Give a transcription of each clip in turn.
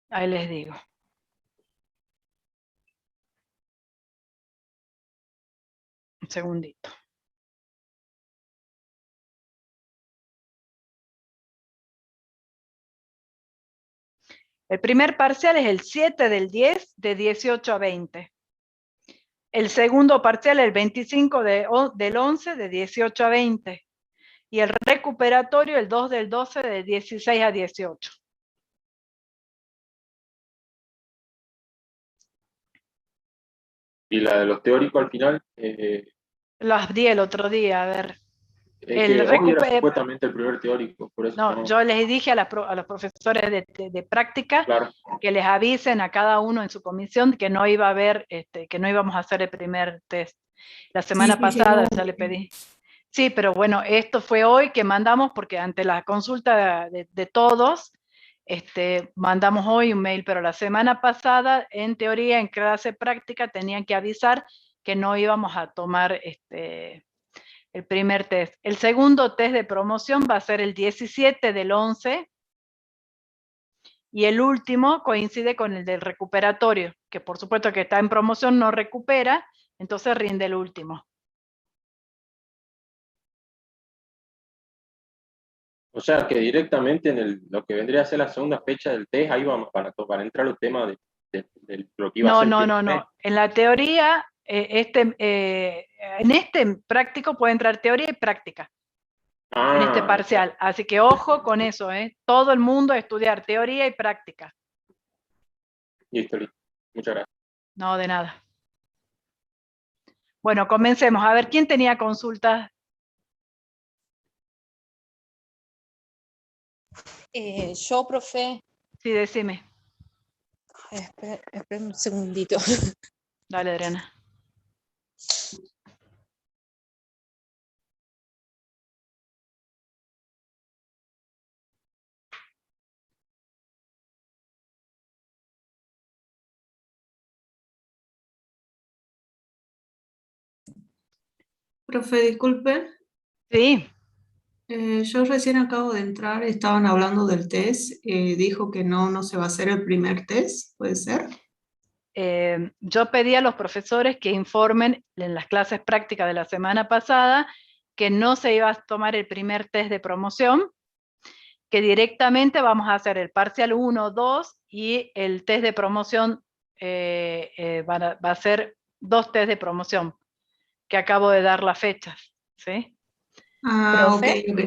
Ahí les digo. Un segundito. El primer parcial es el 7 del 10 de 18 a 20. El segundo parcial el 25 del 11 de 18 a 20. Y el recuperatorio el 2 del 12 de 16 a 18. Y la de los teóricos al final, Las di el otro día, a ver. que hoy era supuestamente el primer teórico, por eso no, yo les dije a los profesores de práctica, claro, que les avisen a cada uno en su comisión que no iba a haber, que no íbamos a hacer el primer test. La semana pasada ya le pedí. Sí, pero bueno, esto fue hoy que mandamos, porque ante la consulta de todos, mandamos hoy un mail, pero la semana pasada, en teoría, en clase práctica, tenían que avisar que no íbamos a tomar el primer test. El segundo test de promoción va a ser el 17 del 11, y el último coincide con el del recuperatorio, que por supuesto que está en promoción, no recupera, entonces rinde el último. o sea que directamente en lo que vendría a ser la segunda fecha del test, ahí vamos para entrar los temas de lo que iba a ser. No. En la teoría, en este práctico puede entrar teoría y práctica. En este parcial. Así que ojo con eso, todo el mundo a estudiar teoría y práctica. Listo. Muchas gracias. No, de nada. Bueno, comencemos. A ver, ¿quién tenía consultas? Yo, profe. Sí, decime. Espera un segundito. Dale, Adriana. Profe, disculpe. Sí. Yo recién acabo de entrar, estaban hablando del test, dijo que no se va a hacer el primer test, ¿puede ser? Yo pedí a los profesores que informen en las clases prácticas de la semana pasada que no se iba a tomar el primer test de promoción, que directamente vamos a hacer el parcial 1, 2 y el test de promoción va a ser 2 test de promoción, que acabo de dar las fechas, ¿sí? ¿Profe? Ok.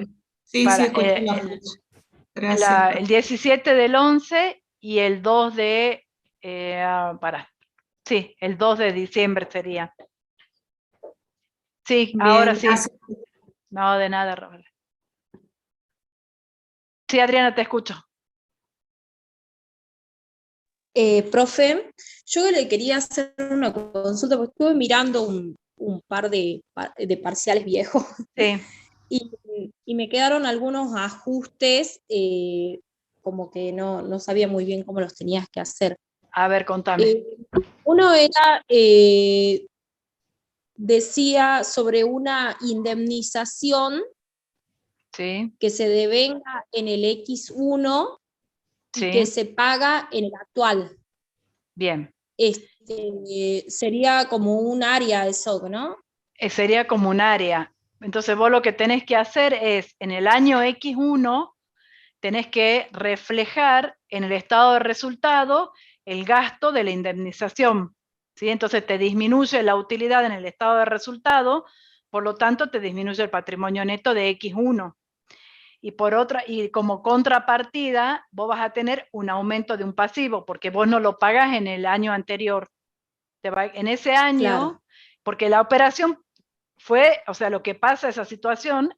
Sí, escuché la fecha. Gracias. El 17 del 11 y el 2 de... sí, el 2 de diciembre sería. Sí, bien, ahora sí. Gracias. No, de nada, Roberta. Sí, Adriana, te escucho. Profe, yo le quería hacer una consulta, porque estuve mirando un par de parciales viejos. Sí. Y me quedaron algunos ajustes, como que no sabía muy bien cómo los tenías que hacer. A ver, contame. Uno era, decía sobre una indemnización, sí, que se devenga en el X1 y sí, que se paga en el actual. Bien. Sería como un área eso, ¿no? Sería como un área. Entonces vos lo que tenés que hacer es, en el año X1, tenés que reflejar en el estado de resultado el gasto de la indemnización, ¿sí? Entonces te disminuye la utilidad en el estado de resultado, por lo tanto te disminuye el patrimonio neto de X1. Y como contrapartida, vos vas a tener un aumento de un pasivo, porque vos no lo pagás en el año anterior. En ese año, claro, porque la operación fue, o sea, lo que pasa, esa situación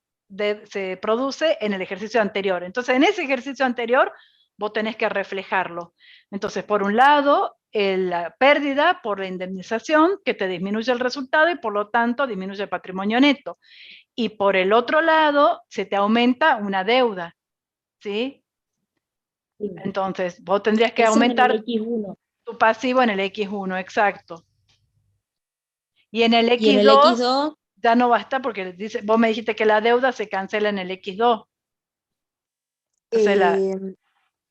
se produce en el ejercicio anterior. Entonces, en ese ejercicio anterior, vos tenés que reflejarlo. Entonces, por un lado, la pérdida por la indemnización, que te disminuye el resultado y por lo tanto disminuye el patrimonio neto. Y por el otro lado, se te aumenta una deuda, ¿sí? Sí. Entonces, vos tendrías que aumentar tu pasivo en el X1, exacto. Y en el X2, ¿y en el X2? Ya no basta porque vos me dijiste que la deuda se cancela en el X2.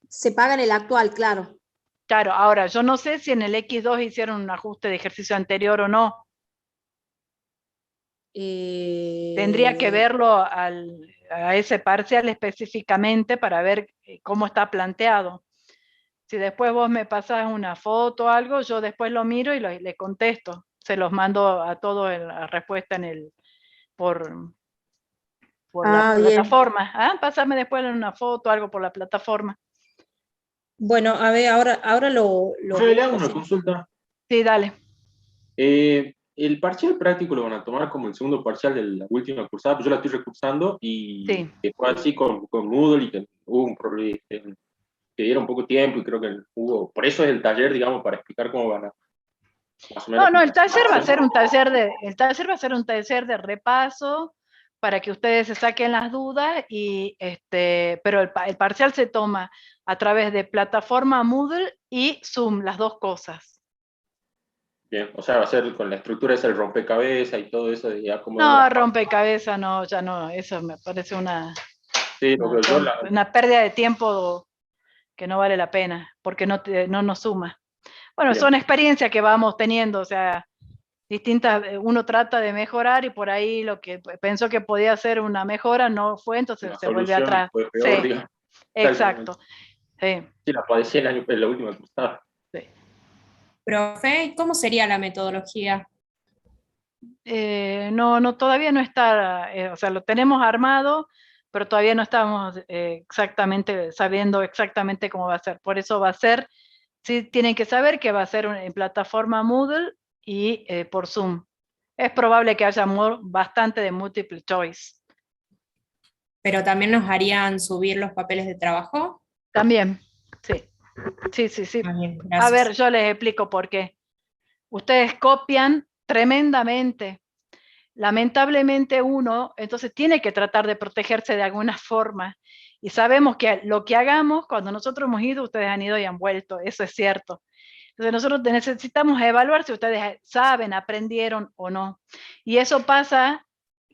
Se paga en el actual, claro. Claro, ahora yo no sé si en el X2 hicieron un ajuste de ejercicio anterior o no. Tendría que verlo a ese parcial específicamente para ver cómo está planteado. Si después vos me pasás una foto o algo, yo después lo miro y le contesto. Se los mando a todos la respuesta por la Bien. plataforma. Pásame después una foto, algo por la plataforma. Bueno, a ver, ahora lo Yo le hago una sí. consulta. Sí, dale. El parcial práctico lo van a tomar como el segundo parcial de la última cursada, pues yo la estoy recursando y Sí. que fue así con Moodle y que hubo un problema, que dieron poco tiempo y creo que hubo, por eso es el taller, digamos, para explicar cómo van a más o menos. No, el taller va a ser un taller de repaso para que ustedes se saquen las dudas y pero el parcial se toma a través de plataforma Moodle y Zoom, las dos cosas. Bien, o sea, va a ser con la estructura esa, el rompecabezas y todo eso de ya como. No, rompecabezas, no, ya no, eso me parece Sí, una pérdida de tiempo que no vale la pena, porque no nos suma. Bueno, Bien. son experiencias que vamos teniendo, o sea, distintas, uno trata de mejorar y por ahí lo que pensó que podía ser una mejora no fue, entonces se vuelve atrás. Fue peor, Sí, digamos. exacto. Sí, Sí, la padecí en la última cursada. sí. Profe, ¿cómo sería la metodología? No, todavía no está, o sea, lo tenemos armado, pero todavía no estamos sabiendo exactamente cómo va a ser. Por eso va a ser, sí tienen que saber que va a ser en plataforma Moodle y por Zoom. Es probable que haya bastante de multiple choice. ¿Pero también nos harían subir los papeles de trabajo? También, sí. Sí. Bien, A ver, gracias. yo les explico por qué. Ustedes copian tremendamente. Lamentablemente uno, entonces tiene que tratar de protegerse de alguna forma. Y sabemos que lo que hagamos, cuando nosotros hemos ido, ustedes han ido y han vuelto, eso es cierto. Entonces nosotros necesitamos evaluar si ustedes saben, aprendieron o no. Y eso pasa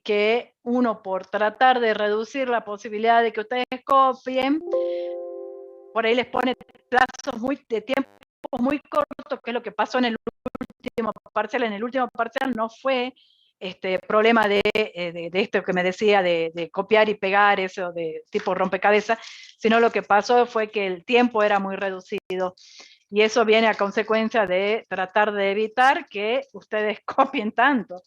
que uno, por tratar de reducir la posibilidad de que ustedes copien, por ahí les pone plazos de tiempos muy cortos, que es lo que pasó en el último parcial. En el último parcial no fue problema de esto que me decía, de copiar y pegar, eso de tipo rompecabezas, sino lo que pasó fue que el tiempo era muy reducido. Y eso viene a consecuencia de tratar de evitar que ustedes copien tanto.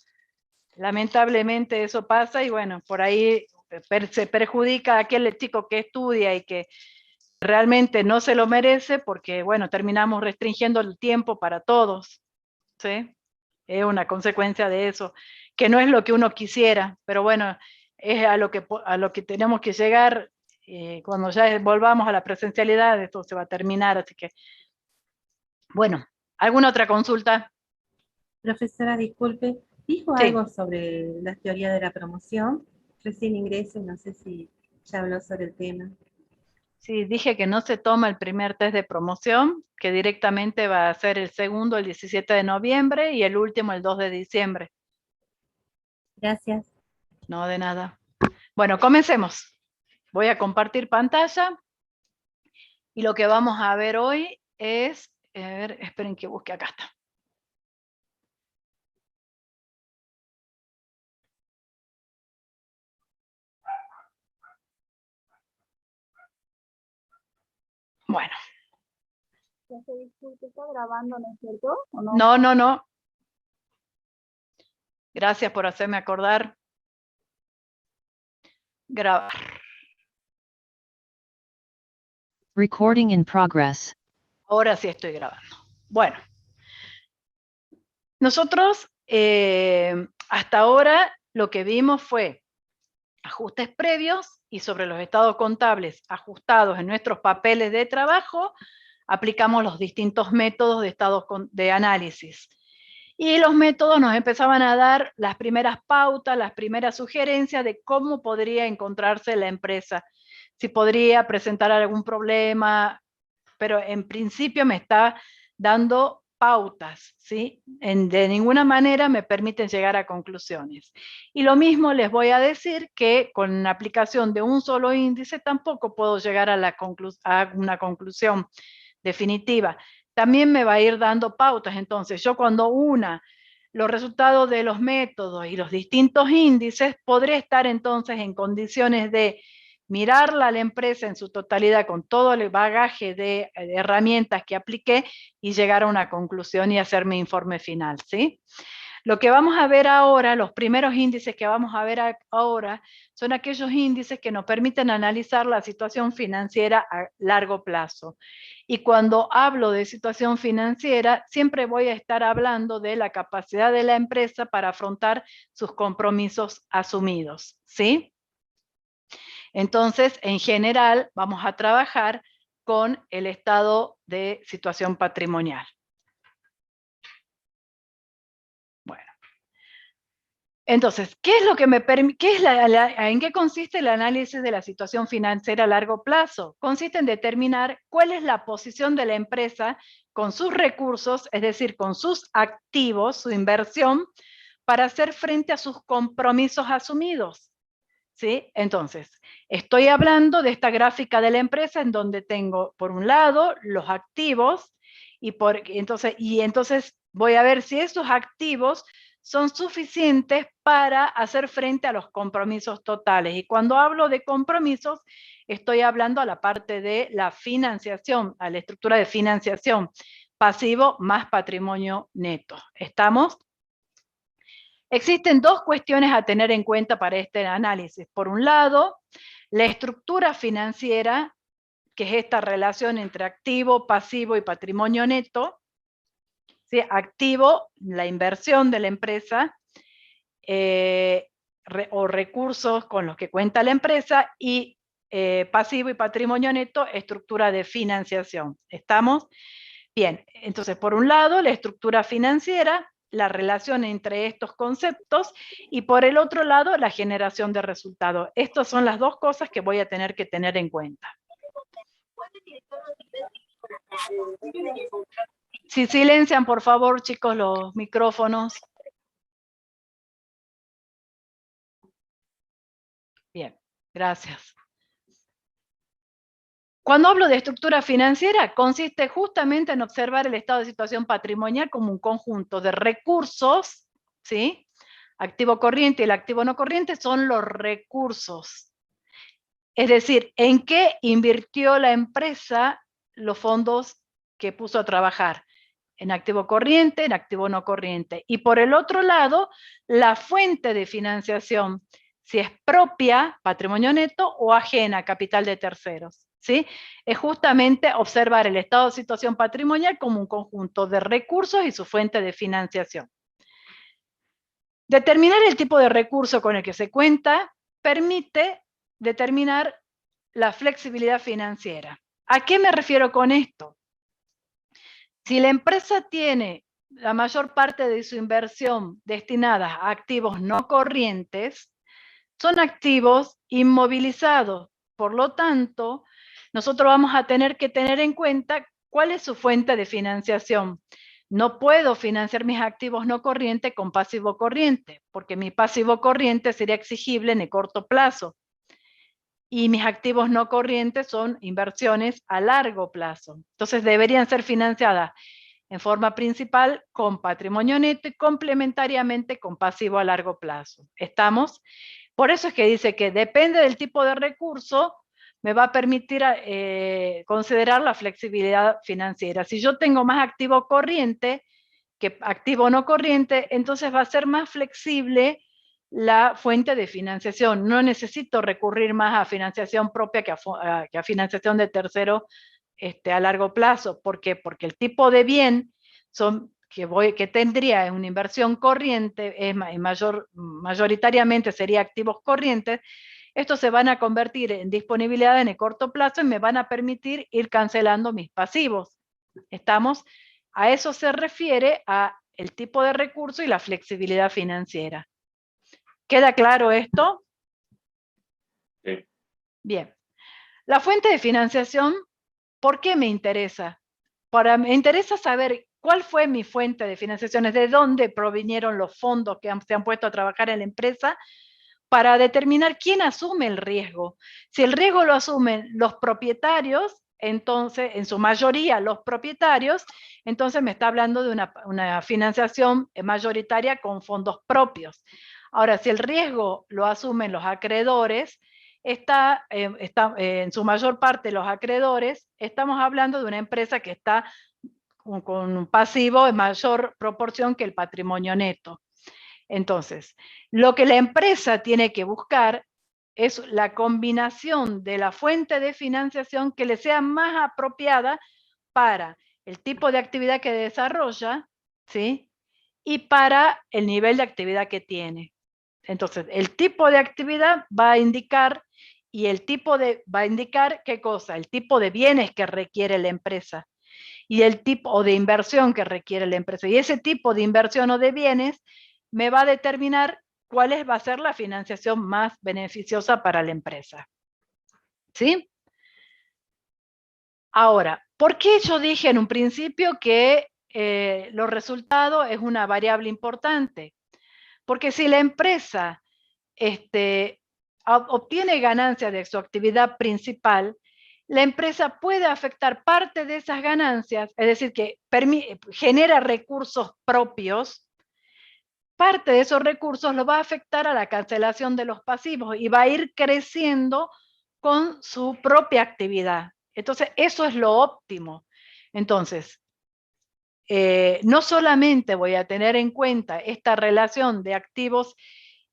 Lamentablemente eso pasa y bueno, por ahí se perjudica a aquel chico que estudia y que realmente no se lo merece porque, bueno, terminamos restringiendo el tiempo para todos, ¿sí? Es una consecuencia de eso, que no es lo que uno quisiera, pero bueno, es a lo que tenemos que llegar cuando ya volvamos a la presencialidad, esto se va a terminar, así que, bueno, ¿alguna otra consulta? Profesora, disculpe, ¿dijo Sí. algo sobre la teoría de la promoción? Recién ingreso, no sé si ya habló sobre el tema. Sí, dije que no se toma el primer test de promoción, que directamente va a ser el segundo el 17 de noviembre y el último el 2 de diciembre. Gracias. No, de nada. Bueno, comencemos. Voy a compartir pantalla y lo que vamos a ver hoy es, a ver, esperen que busque, acá está. Bueno. Disculpe, ¿está grabando, no es cierto? ¿O no? No. Gracias por hacerme acordar. Grabar. Recording in progress. Ahora sí estoy grabando. Bueno. Nosotros hasta ahora lo que vimos fue ajustes previos y sobre los estados contables ajustados en nuestros papeles de trabajo, aplicamos los distintos métodos de estados de análisis. Y los métodos nos empezaban a dar las primeras pautas, las primeras sugerencias de cómo podría encontrarse la empresa, si podría presentar algún problema, pero en principio me está dando pautas, ¿sí? De ninguna manera me permiten llegar a conclusiones. Y lo mismo les voy a decir que con la aplicación de un solo índice tampoco puedo llegar a una conclusión definitiva. también me va a ir dando pautas. Entonces, yo cuando una los resultados de los métodos y los distintos índices, podré estar entonces en condiciones de mirarla a la empresa en su totalidad con todo el bagaje de herramientas que apliqué y llegar a una conclusión y hacer mi informe final, ¿sí? Lo que vamos a ver ahora, los primeros índices que vamos a ver ahora, son aquellos índices que nos permiten analizar la situación financiera a largo plazo. Y cuando hablo de situación financiera, siempre voy a estar hablando de la capacidad de la empresa para afrontar sus compromisos asumidos, ¿sí? Entonces, en general, vamos a trabajar con el estado de situación patrimonial. Bueno. Entonces, ¿qué es lo que me permite? ¿En qué consiste el análisis de la situación financiera a largo plazo? Consiste en determinar cuál es la posición de la empresa con sus recursos, es decir, con sus activos, su inversión, para hacer frente a sus compromisos asumidos. ¿Sí? Entonces, estoy hablando de esta gráfica de la empresa en donde tengo, por un lado, los activos, y entonces voy a ver si esos activos son suficientes para hacer frente a los compromisos totales. Y cuando hablo de compromisos, estoy hablando a la parte de la financiación, a la estructura de financiación, pasivo más patrimonio neto. ¿Estamos? Existen dos cuestiones a tener en cuenta para este análisis. Por un lado, la estructura financiera, que es esta relación entre activo, pasivo y patrimonio neto. ¿Sí? Activo, la inversión de la empresa, o recursos con los que cuenta la empresa, y pasivo y patrimonio neto, estructura de financiación. ¿Estamos? Bien, entonces por un lado, la estructura financiera, la relación entre estos conceptos, y por el otro lado, la generación de resultados. Estas son las dos cosas que voy a tener que tener en cuenta. Si silencian, por favor, chicos, los micrófonos. Bien, gracias. Cuando hablo de estructura financiera, consiste justamente en observar el estado de situación patrimonial como un conjunto de recursos, ¿sí? Activo corriente y el activo no corriente son los recursos. Es decir, en qué invirtió la empresa los fondos que puso a trabajar. En activo corriente, en activo no corriente. Y por el otro lado, la fuente de financiación, si es propia, patrimonio neto, o ajena, capital de terceros. ¿Sí? Es justamente observar el estado de situación patrimonial como un conjunto de recursos y su fuente de financiación. Determinar el tipo de recurso con el que se cuenta permite determinar la flexibilidad financiera. ¿A qué me refiero con esto? Si la empresa tiene la mayor parte de su inversión destinada a activos no corrientes, son activos inmovilizados. Por lo tanto, nosotros vamos a tener que tener en cuenta cuál es su fuente de financiación. No puedo financiar mis activos no corrientes con pasivo corriente, porque mi pasivo corriente sería exigible en el corto plazo. Y mis activos no corrientes son inversiones a largo plazo. Entonces deberían ser financiadas en forma principal con patrimonio neto y complementariamente con pasivo a largo plazo. ¿Estamos? Por eso es que dice que depende del tipo de recurso, me va a permitir considerar la flexibilidad financiera. Si yo tengo más activo corriente que activo no corriente, entonces va a ser más flexible la fuente de financiación. No necesito recurrir más a financiación propia que a financiación de tercero a largo plazo. ¿Por qué? Porque el tipo de bien que tendría en una inversión corriente, mayoritariamente sería activos corrientes. Estos se van a convertir en disponibilidad en el corto plazo y me van a permitir ir cancelando mis pasivos. ¿Estamos? A eso se refiere a el tipo de recurso y la flexibilidad financiera. ¿Queda claro esto? Sí. Bien. La fuente de financiación, ¿por qué me interesa? Me interesa saber cuál fue mi fuente de financiación, de dónde provinieron los fondos que se han puesto a trabajar en la empresa, para determinar quién asume el riesgo. Si el riesgo lo asumen los propietarios, entonces, en su mayoría los propietarios, entonces me está hablando de una financiación mayoritaria con fondos propios. Ahora, si el riesgo lo asumen los acreedores, en su mayor parte los acreedores, estamos hablando de una empresa que está con un pasivo en mayor proporción que el patrimonio neto. Entonces, lo que la empresa tiene que buscar es la combinación de la fuente de financiación que le sea más apropiada para el tipo de actividad que desarrolla, ¿sí? Y para el nivel de actividad que tiene. Entonces, el tipo de actividad va a indicar, va a indicar ¿qué cosa? El tipo de bienes que requiere la empresa y el tipo de inversión que requiere la empresa. Y ese tipo de inversión o de bienes me va a determinar cuál va a ser la financiación más beneficiosa para la empresa. ¿Sí? Ahora, ¿por qué yo dije en un principio que los resultados es una variable importante? Porque si la empresa obtiene ganancias de su actividad principal, la empresa puede afectar parte de esas ganancias, es decir, que genera recursos propios. Parte de esos recursos lo va a afectar a la cancelación de los pasivos y va a ir creciendo con su propia actividad. Entonces, eso es lo óptimo. Entonces, no solamente voy a tener en cuenta esta relación de activos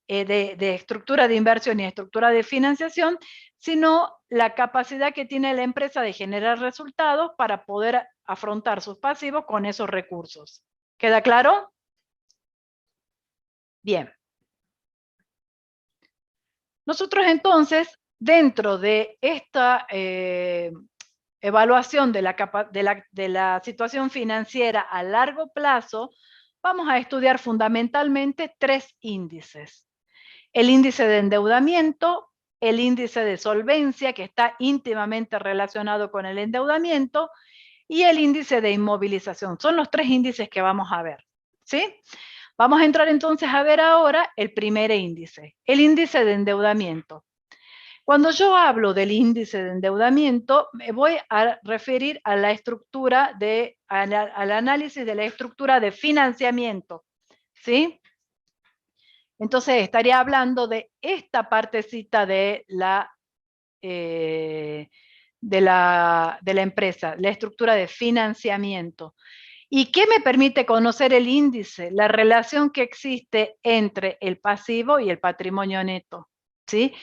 de estructura de inversión y estructura de financiación, sino la capacidad que tiene la empresa de generar resultados para poder afrontar sus pasivos con esos recursos. ¿Queda claro? Bien. Nosotros entonces, dentro de esta evaluación de la situación financiera a largo plazo, vamos a estudiar fundamentalmente 3 índices. El índice de endeudamiento, el índice de solvencia, que está íntimamente relacionado con el endeudamiento, y el índice de inmovilización. Son los 3 índices que vamos a ver, ¿sí? Vamos a entrar entonces a ver ahora el primer índice, el índice de endeudamiento. Cuando yo hablo del índice de endeudamiento, me voy a referir a la estructura al análisis de la estructura de financiamiento, ¿sí? Entonces estaría hablando de esta partecita de la empresa, la estructura de financiamiento. ¿Y qué me permite conocer el índice? La relación que existe entre el pasivo y el patrimonio neto, ¿sí?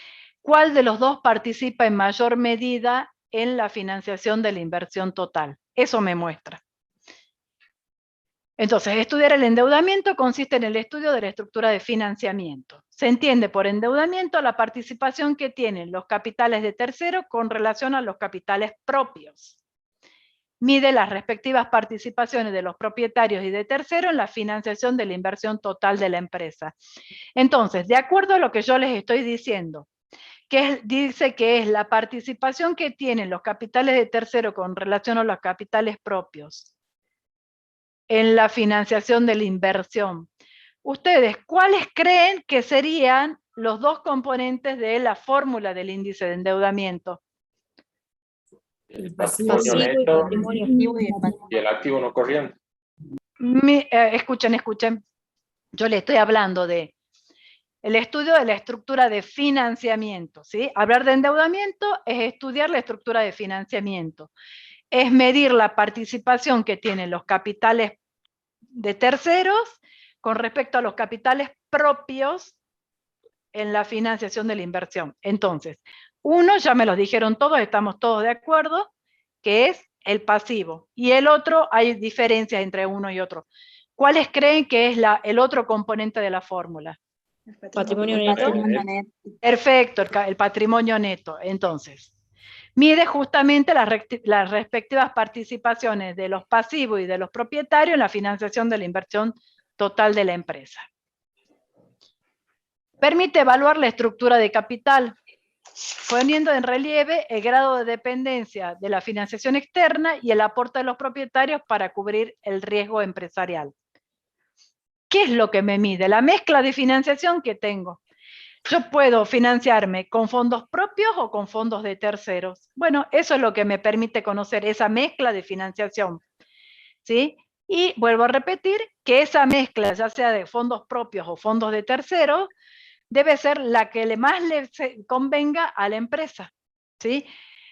¿Cuál de los dos participa en mayor medida en la financiación de la inversión total? Eso me muestra. Entonces, estudiar el endeudamiento consiste en el estudio de la estructura de financiamiento. Se entiende por endeudamiento la participación que tienen los capitales de terceros con relación a los capitales propios. Mide las respectivas participaciones de los propietarios y de terceros en la financiación de la inversión total de la empresa. Entonces, de acuerdo a lo que yo les estoy diciendo, dice que es la participación que tienen los capitales de tercero con relación a los capitales propios en la financiación de la inversión. Ustedes, ¿cuáles creen que serían los dos componentes de la fórmula del índice de endeudamiento? El patrimonio neto y el activo no corriente. Escuchen. Yo le estoy hablando de el estudio de la estructura de financiamiento, ¿sí? Hablar de endeudamiento es estudiar la estructura de financiamiento. Es medir la participación que tienen los capitales de terceros con respecto a los capitales propios en la financiación de la inversión. Entonces, uno, ya me lo dijeron todos, estamos todos de acuerdo, que es el pasivo. Y el otro, hay diferencias entre uno y otro. ¿Cuáles creen que es el otro componente de la fórmula? Patrimonio neto. Perfecto, el patrimonio neto. Entonces, mide justamente las respectivas participaciones de los pasivos y de los propietarios en la financiación de la inversión total de la empresa. Permite evaluar la estructura de capital, poniendo en relieve el grado de dependencia de la financiación externa y el aporte de los propietarios para cubrir el riesgo empresarial. ¿Qué es lo que me mide? La mezcla de financiación que tengo. Yo puedo financiarme con fondos propios o con fondos de terceros. Bueno, eso es lo que me permite conocer esa mezcla de financiación, ¿sí? Y vuelvo a repetir que esa mezcla, ya sea de fondos propios o fondos de terceros, debe ser la que más le convenga a la empresa, ¿sí?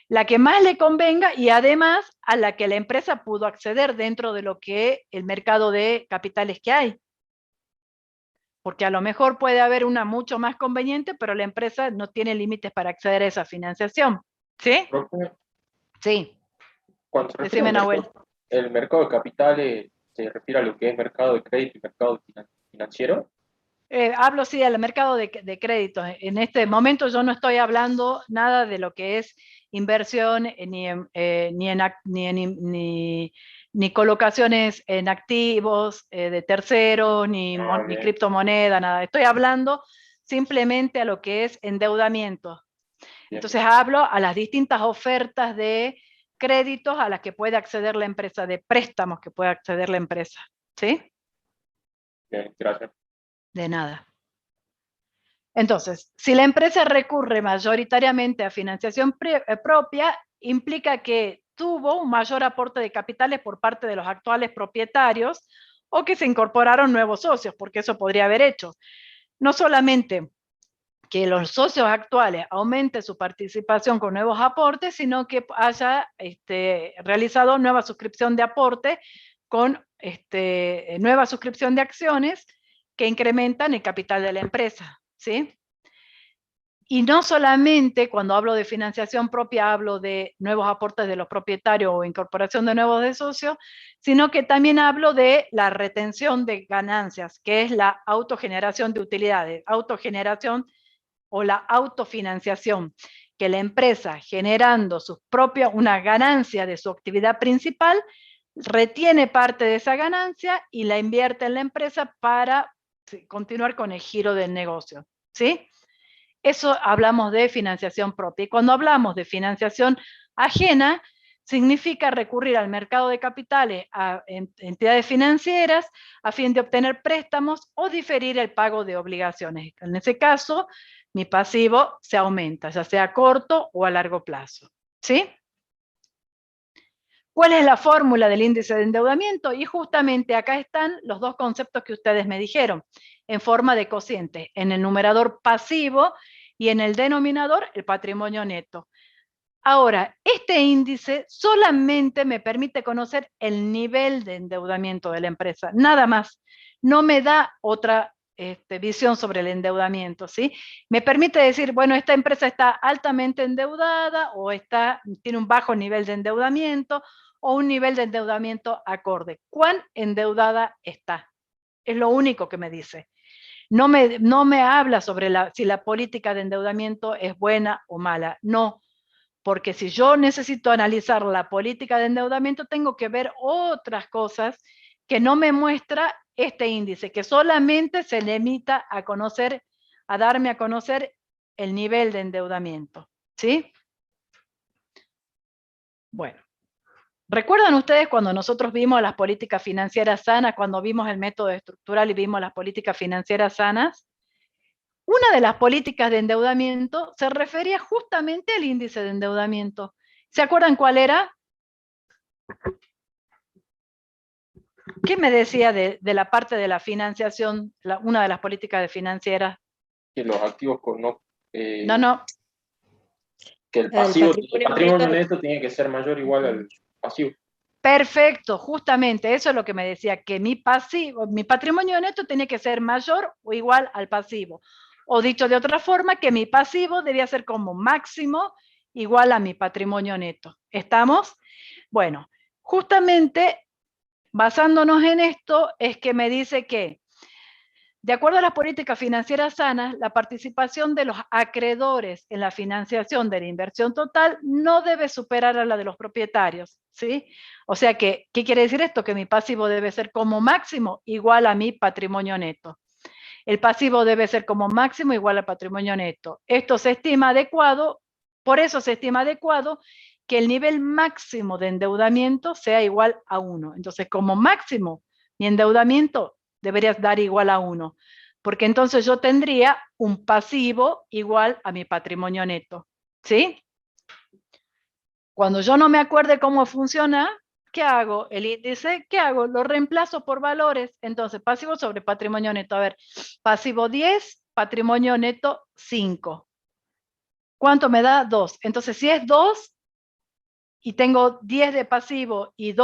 La que más le convenga y además a la que la empresa pudo acceder dentro de lo que el mercado de capitales que hay. Porque a lo mejor puede haber una mucho más conveniente, pero la empresa no tiene límites para acceder a esa financiación. ¿Sí? Profe, Sí. cuando se refiere Decime, al Nahuel. el mercado de capitales, ¿se refiere a lo que es mercado de crédito y mercado financiero? Hablo sí del mercado de crédito. En este momento yo no estoy hablando nada de lo que es inversión ni colocaciones en activos de terceros, ni criptomoneda, nada. Estoy hablando simplemente a lo que es endeudamiento. Entonces hablo a las distintas ofertas de créditos a las que puede acceder la empresa, de préstamos que puede acceder la empresa. ¿Sí? Bien, gracias. De nada. Entonces, si la empresa recurre mayoritariamente a financiación propia, implica que tuvo un mayor aporte de capitales por parte de los actuales propietarios o que se incorporaron nuevos socios, porque eso podría haber hecho. No solamente que los socios actuales aumenten su participación con nuevos aportes, sino que haya realizado nueva suscripción de aporte con nueva suscripción de acciones que incrementan el capital de la empresa, ¿sí? Y no solamente cuando hablo de financiación propia hablo de nuevos aportes de los propietarios o incorporación de nuevos de socios, sino que también hablo de la retención de ganancias, que es la autogeneración de utilidades, autogeneración o la autofinanciación, que la empresa generando una ganancia de su actividad principal, retiene parte de esa ganancia y la invierte en la empresa para continuar con el giro del negocio, ¿sí? Eso hablamos de financiación propia. Y cuando hablamos de financiación ajena, significa recurrir al mercado de capitales, a entidades financieras, a fin de obtener préstamos o diferir el pago de obligaciones. En ese caso, mi pasivo se aumenta, ya sea a corto o a largo plazo. ¿Sí? ¿Cuál es la fórmula del índice de endeudamiento? Y justamente acá están los dos conceptos que ustedes me dijeron, en forma de cociente, en el numerador pasivo y en el denominador el patrimonio neto. Ahora, este índice solamente me permite conocer el nivel de endeudamiento de la empresa, nada más. No me da otra visión sobre el endeudamiento, ¿sí? Me permite decir, bueno, esta empresa está altamente endeudada o tiene un bajo nivel de endeudamiento o un nivel de endeudamiento acorde. ¿Cuán endeudada está? Es lo único que me dice. No me habla sobre si la política de endeudamiento es buena o mala. No, porque si yo necesito analizar la política de endeudamiento, tengo que ver otras cosas que no me muestra este índice, que solamente se limita a darme a conocer el nivel de endeudamiento. ¿Sí? Bueno. ¿Recuerdan ustedes cuando nosotros vimos las políticas financieras sanas, cuando vimos el método estructural y vimos las políticas financieras sanas? Una de las políticas de endeudamiento se refería justamente al índice de endeudamiento. ¿Se acuerdan cuál era? ¿Qué me decía de la parte de la financiación, una de las políticas financieras? Que los activos no. Que el patrimonio neto tiene que ser mayor o igual al pasivo. Perfecto, justamente eso es lo que me decía, que mi patrimonio neto tiene que ser mayor o igual al pasivo. O dicho de otra forma, que mi pasivo debía ser como máximo igual a mi patrimonio neto. ¿Estamos? Bueno, justamente basándonos en esto es que me dice que de acuerdo a las políticas financieras sanas, la participación de los acreedores en la financiación de la inversión total no debe superar a la de los propietarios, ¿sí? O sea que, ¿qué quiere decir esto? Que mi pasivo debe ser como máximo igual a mi patrimonio neto. El pasivo debe ser como máximo igual al patrimonio neto. Esto se estima adecuado, por eso se estima adecuado que el nivel máximo de endeudamiento sea igual a 1. Entonces, como máximo, mi endeudamiento debería dar igual a 1. porque entonces yo tendría un pasivo igual a mi patrimonio neto, ¿sí? Cuando yo no me acuerde cómo funciona, ¿qué hago? El índice, ¿qué hago? Lo reemplazo por valores. Entonces, pasivo sobre patrimonio neto. A ver, pasivo 10, patrimonio neto 5. ¿Cuánto me da? 2. Entonces, si es 2 y tengo 10 de pasivo y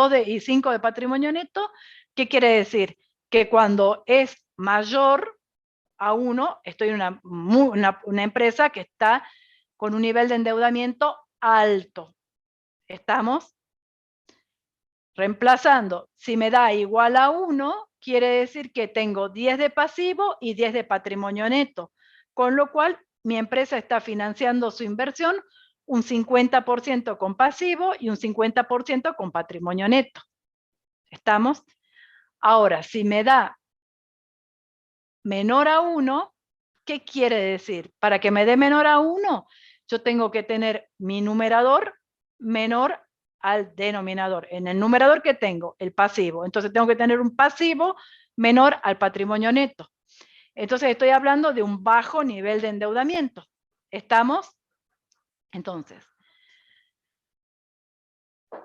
5 de patrimonio neto, ¿qué quiere decir? Que cuando es mayor a 1, estoy en una empresa que está con un nivel de endeudamiento alto. ¿Estamos? Reemplazando, si me da igual a 1, quiere decir que tengo 10 de pasivo y 10 de patrimonio neto, con lo cual mi empresa está financiando su inversión un 50% con pasivo y un 50% con patrimonio neto. ¿Estamos? Ahora, si me da menor a 1, ¿qué quiere decir? Para que me dé menor a 1, yo tengo que tener mi numerador menor al denominador. En el numerador que tengo, el pasivo. Entonces tengo que tener un pasivo menor al patrimonio neto. Entonces estoy hablando de un bajo nivel de endeudamiento. ¿Estamos? Entonces,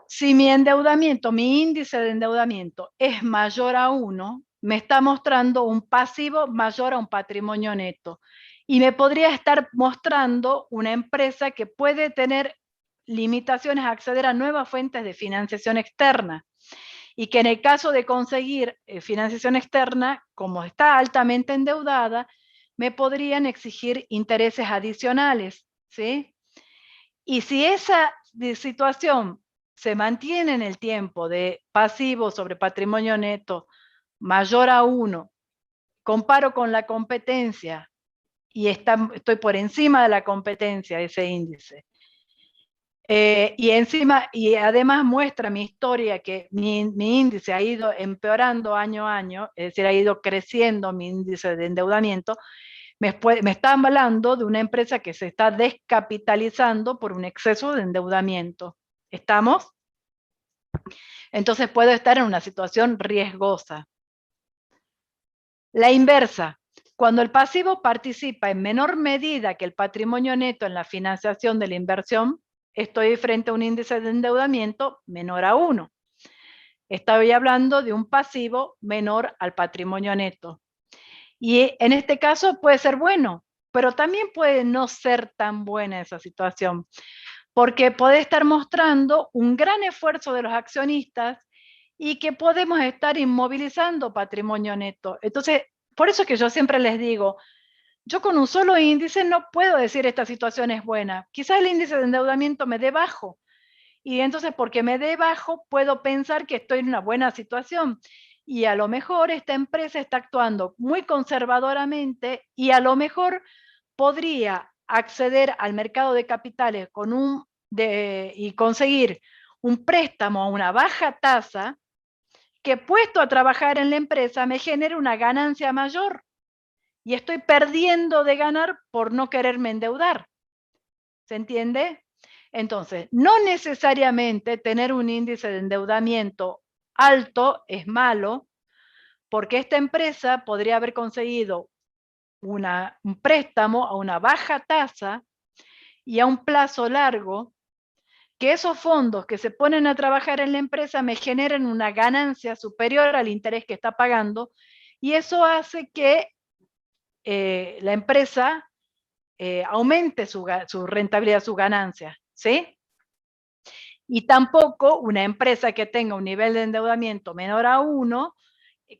si mi endeudamiento, mi índice de endeudamiento es mayor a 1, me está mostrando un pasivo mayor a un patrimonio neto. Y me podría estar mostrando una empresa que puede tener limitaciones a acceder a nuevas fuentes de financiación externa. Y que en el caso de conseguir financiación externa, como está altamente endeudada, me podrían exigir intereses adicionales, ¿sí? Y si esa situación se mantiene en el tiempo de pasivo sobre patrimonio neto mayor a 1, comparo con la competencia y estoy por encima de la competencia, ese índice. Y además muestra mi historia que mi índice ha ido empeorando año a año, es decir, ha ido creciendo mi índice de endeudamiento. Me está hablando de una empresa que se está descapitalizando por un exceso de endeudamiento. ¿Estamos? Entonces puedo estar en una situación riesgosa. La inversa. Cuando el pasivo participa en menor medida que el patrimonio neto en la financiación de la inversión, estoy frente a un índice de endeudamiento menor a 1. Estoy hablando de un pasivo menor al patrimonio neto. Y en este caso puede ser bueno, pero también puede no ser tan buena esa situación, porque puede estar mostrando un gran esfuerzo de los accionistas y que podemos estar inmovilizando patrimonio neto. Entonces, por eso es que yo siempre les digo, yo con un solo índice no puedo decir esta situación es buena. Quizás el índice de endeudamiento me dé bajo, y entonces porque me dé bajo puedo pensar que estoy en una buena situación. Y a lo mejor esta empresa está actuando muy conservadoramente y a lo mejor podría acceder al mercado de capitales y conseguir un préstamo a una baja tasa que puesto a trabajar en la empresa me genere una ganancia mayor. Y estoy perdiendo de ganar por no quererme endeudar. ¿Se entiende? Entonces, no necesariamente tener un índice de endeudamiento alto es malo, porque esta empresa podría haber conseguido un préstamo a una baja tasa y a un plazo largo, que esos fondos que se ponen a trabajar en la empresa me generen una ganancia superior al interés que está pagando, y eso hace que la empresa aumente su rentabilidad, su ganancia, ¿sí? Y tampoco una empresa que tenga un nivel de endeudamiento menor a 1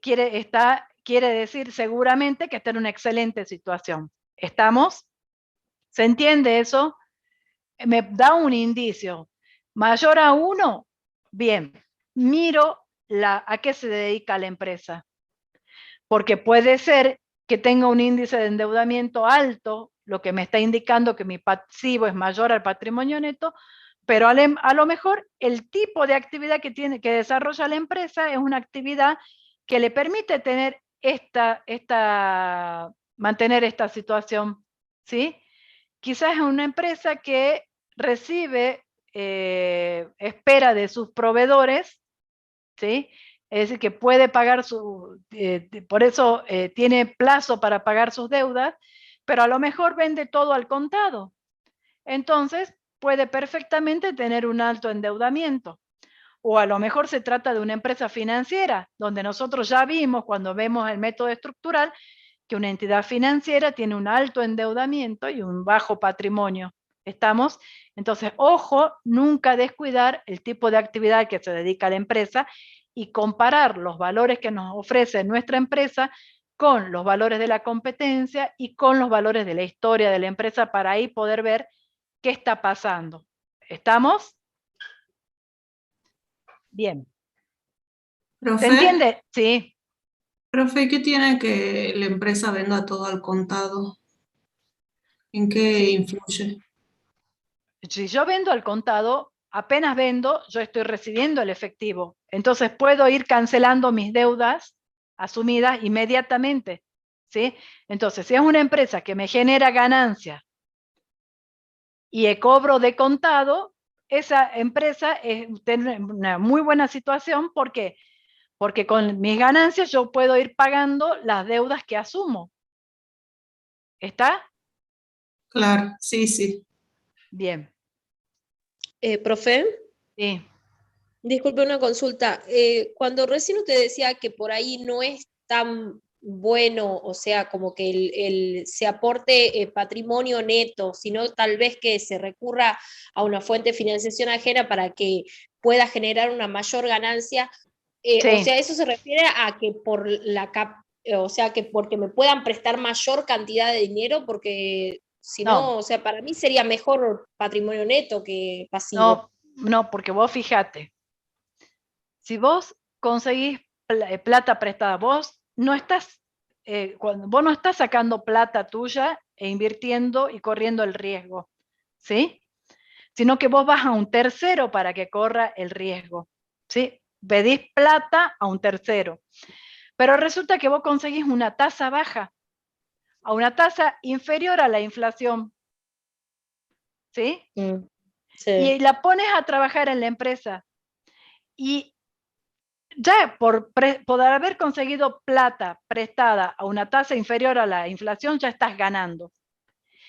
quiere decir seguramente que está en una excelente situación. ¿Estamos? ¿Se entiende eso? Me da un indicio. Mayor a 1, bien, miro a qué se dedica la empresa. Porque puede ser que tenga un índice de endeudamiento alto, lo que me está indicando que mi pasivo es mayor al patrimonio neto, pero a lo mejor el tipo de actividad que desarrolla la empresa es una actividad que le permite tener mantener esta situación, ¿sí? Quizás es una empresa que recibe, espera de sus proveedores, ¿sí? es decir, que puede pagar por eso tiene plazo para pagar sus deudas, pero a lo mejor vende todo al contado. Entonces, puede perfectamente tener un alto endeudamiento. O a lo mejor se trata de una empresa financiera, donde nosotros ya vimos, cuando vemos el método estructural, que una entidad financiera tiene un alto endeudamiento y un bajo patrimonio. ¿Estamos? Entonces, ojo, nunca descuidar el tipo de actividad que se dedica a la empresa y comparar los valores que nos ofrece nuestra empresa con los valores de la competencia y con los valores de la historia de la empresa para ahí poder ver qué está pasando. ¿Estamos? Bien. Profe, ¿Se entiende? Sí. profe, ¿qué tiene que la empresa venda todo al contado? ¿En qué Sí. influye? Si yo vendo al contado, apenas vendo, yo estoy recibiendo el efectivo. Entonces puedo ir cancelando mis deudas asumidas inmediatamente. ¿Sí? Entonces, si es una empresa que me genera ganancia y cobro de contado, esa empresa tiene una muy buena situación. ¿Por qué? Porque con mis ganancias yo puedo ir pagando las deudas que asumo. ¿Está? Claro, sí, sí. Bien. Profe, Sí. disculpe una consulta. Cuando recién usted decía que por ahí no es tan bueno, o sea, como que se aporte patrimonio neto, sino tal vez que se recurra a una fuente de financiación ajena para que pueda generar una mayor ganancia. O Sí. sea, eso se refiere a que o sea, que porque me puedan prestar mayor cantidad de dinero, porque si No. no, o sea, para mí sería mejor patrimonio neto que pasivo. No, porque vos fíjate, si vos conseguís plata prestada, vos no estás sacando plata tuya e invirtiendo y corriendo el riesgo, ¿sí? Sino que vos vas a un tercero para que corra el riesgo, ¿sí? Pedís plata a un tercero. Pero resulta que vos conseguís una tasa baja, a una tasa inferior a la inflación, ¿sí? Sí. Y la pones a trabajar en la empresa. Y ya por haber conseguido plata prestada a una tasa inferior a la inflación, ya estás ganando.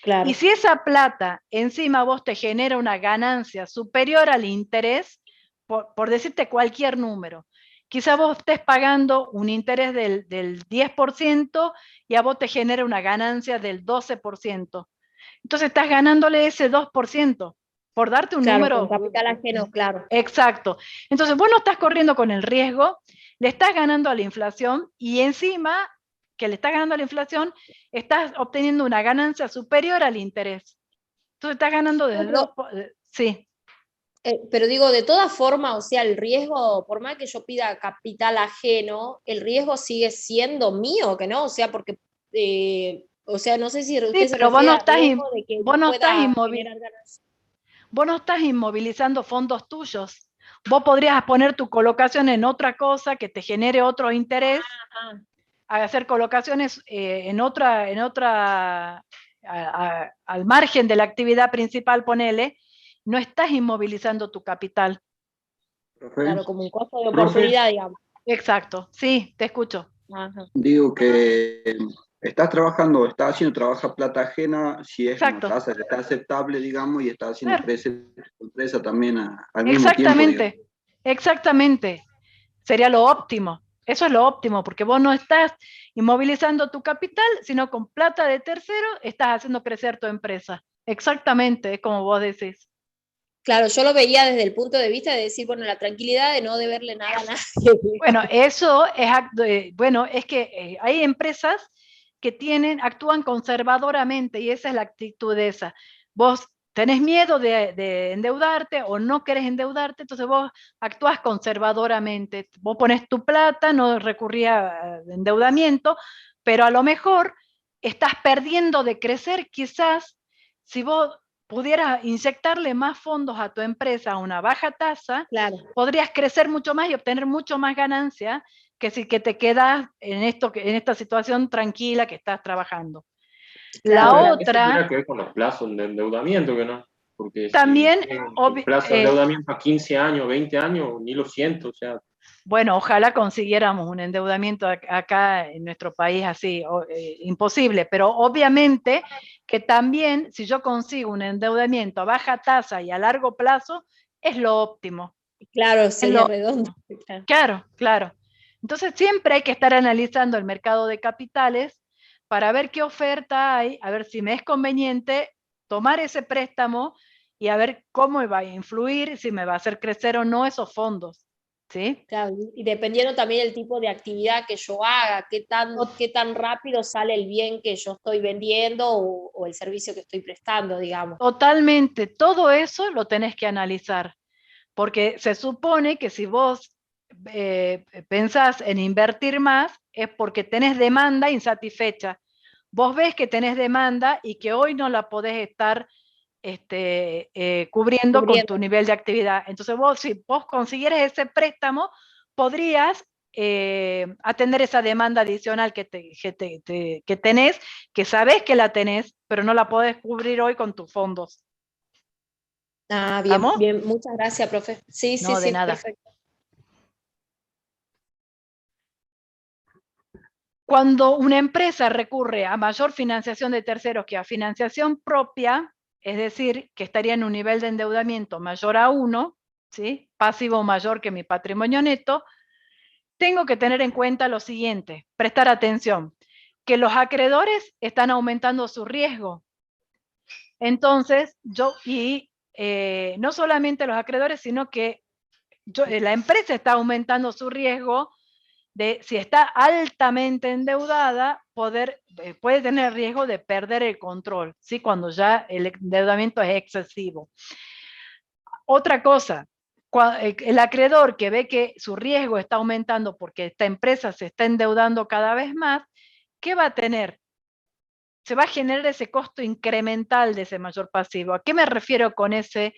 Claro. Y si esa plata encima vos te genera una ganancia superior al interés, por decirte cualquier número, quizá vos estés pagando un interés del 10% y a vos te genera una ganancia del 12%. Entonces estás ganándole ese 2%, por darte un Claro, número. con capital ajeno, claro. Exacto. Entonces vos no estás corriendo con el riesgo, le estás ganando a la inflación y encima que le estás ganando a la inflación, estás obteniendo una ganancia superior al interés. Entonces estás ganando desde sí. Pero digo, de todas formas, o sea, el riesgo, por más que yo pida capital ajeno, el riesgo sigue siendo mío, ¿que no? O sea, porque, o sea, no sé si Sí, usted se pero vos no refiere a estás, riesgo de que vos no no estás pueda generar ganancias. vos no estás inmovilizando fondos tuyos. Vos podrías poner tu colocación en otra cosa que te genere otro interés, hacer colocaciones en otra al margen de la actividad principal, ponele, no estás inmovilizando tu capital. Profe, Claro, como un costo de profe, oportunidad, digamos. Exacto, sí, te escucho. Ajá. digo que estás trabajando, estás haciendo trabaja plata ajena, si es una Exacto, tasa que está aceptable, digamos, y estás haciendo claro, crecer tu empresa también al mismo tiempo, digamos. exactamente, exactamente. Sería lo óptimo. Eso es lo óptimo, porque vos no estás inmovilizando tu capital, sino con plata de tercero estás haciendo crecer tu empresa. Exactamente, es como vos decís. Claro, yo lo veía desde el punto de vista de decir, bueno, la tranquilidad de no deberle nada a nadie. Bueno, eso es, bueno, es que hay empresas que actúan conservadoramente y esa es la actitud de esa. Vos tenés miedo de endeudarte o no querés endeudarte, entonces vos actúas conservadoramente. Vos pones tu plata, no recurrís a endeudamiento, pero a lo mejor estás perdiendo de crecer quizás si vos pudieras inyectarle más fondos a tu empresa a una baja tasa, Claro. podrías crecer mucho más y obtener mucho más ganancia que si que te quedas en esta situación tranquila que estás trabajando. Claro, La eso otra tiene que ver con los plazos de endeudamiento, que no, porque también, si el plazo de endeudamiento a 15 años, 20 años, ni lo siento, o sea, Bueno, ojalá consiguiéramos un endeudamiento acá en nuestro país así, imposible, pero obviamente que también si yo consigo un endeudamiento a baja tasa y a largo plazo, es lo óptimo. Claro, Es sería lo redondo. Claro, claro. Entonces siempre hay que estar analizando el mercado de capitales para ver qué oferta hay, a ver si me es conveniente tomar ese préstamo y a ver cómo va a influir, si me va a hacer crecer o no esos fondos. ¿Sí? Claro, y dependiendo también del tipo de actividad que yo haga, qué tan rápido sale el bien que yo estoy vendiendo o el servicio que estoy prestando, digamos. Totalmente, todo eso lo tenés que analizar, porque se supone que si vos pensás en invertir más es porque tenés demanda insatisfecha. Vos ves que tenés demanda y que hoy no la podés estar cubriendo con tu nivel de actividad. Entonces vos, si vos consiguieras ese préstamo, podrías atender esa demanda adicional que tenés, que sabés que la tenés, pero no la podés cubrir hoy con tus fondos. Ah, bien, ¿Estamos? bien, muchas gracias, profe. Sí, No, sí, de sí, nada. perfecto. Cuando una empresa recurre a mayor financiación de terceros que a financiación propia, es decir, que estaría en un nivel de endeudamiento mayor a 1, ¿sí? Pasivo mayor que mi patrimonio neto, tengo que tener en cuenta lo siguiente, prestar atención, que los acreedores están aumentando su riesgo. Entonces, no solamente los acreedores, sino que la empresa está aumentando su riesgo de, si está altamente endeudada, puede tener riesgo de perder el control, ¿sí? Cuando ya el endeudamiento es excesivo. Otra cosa, el acreedor que ve que su riesgo está aumentando porque esta empresa se está endeudando cada vez más, ¿qué va a tener? Se va a generar ese costo incremental de ese mayor pasivo. ¿A qué me refiero con ese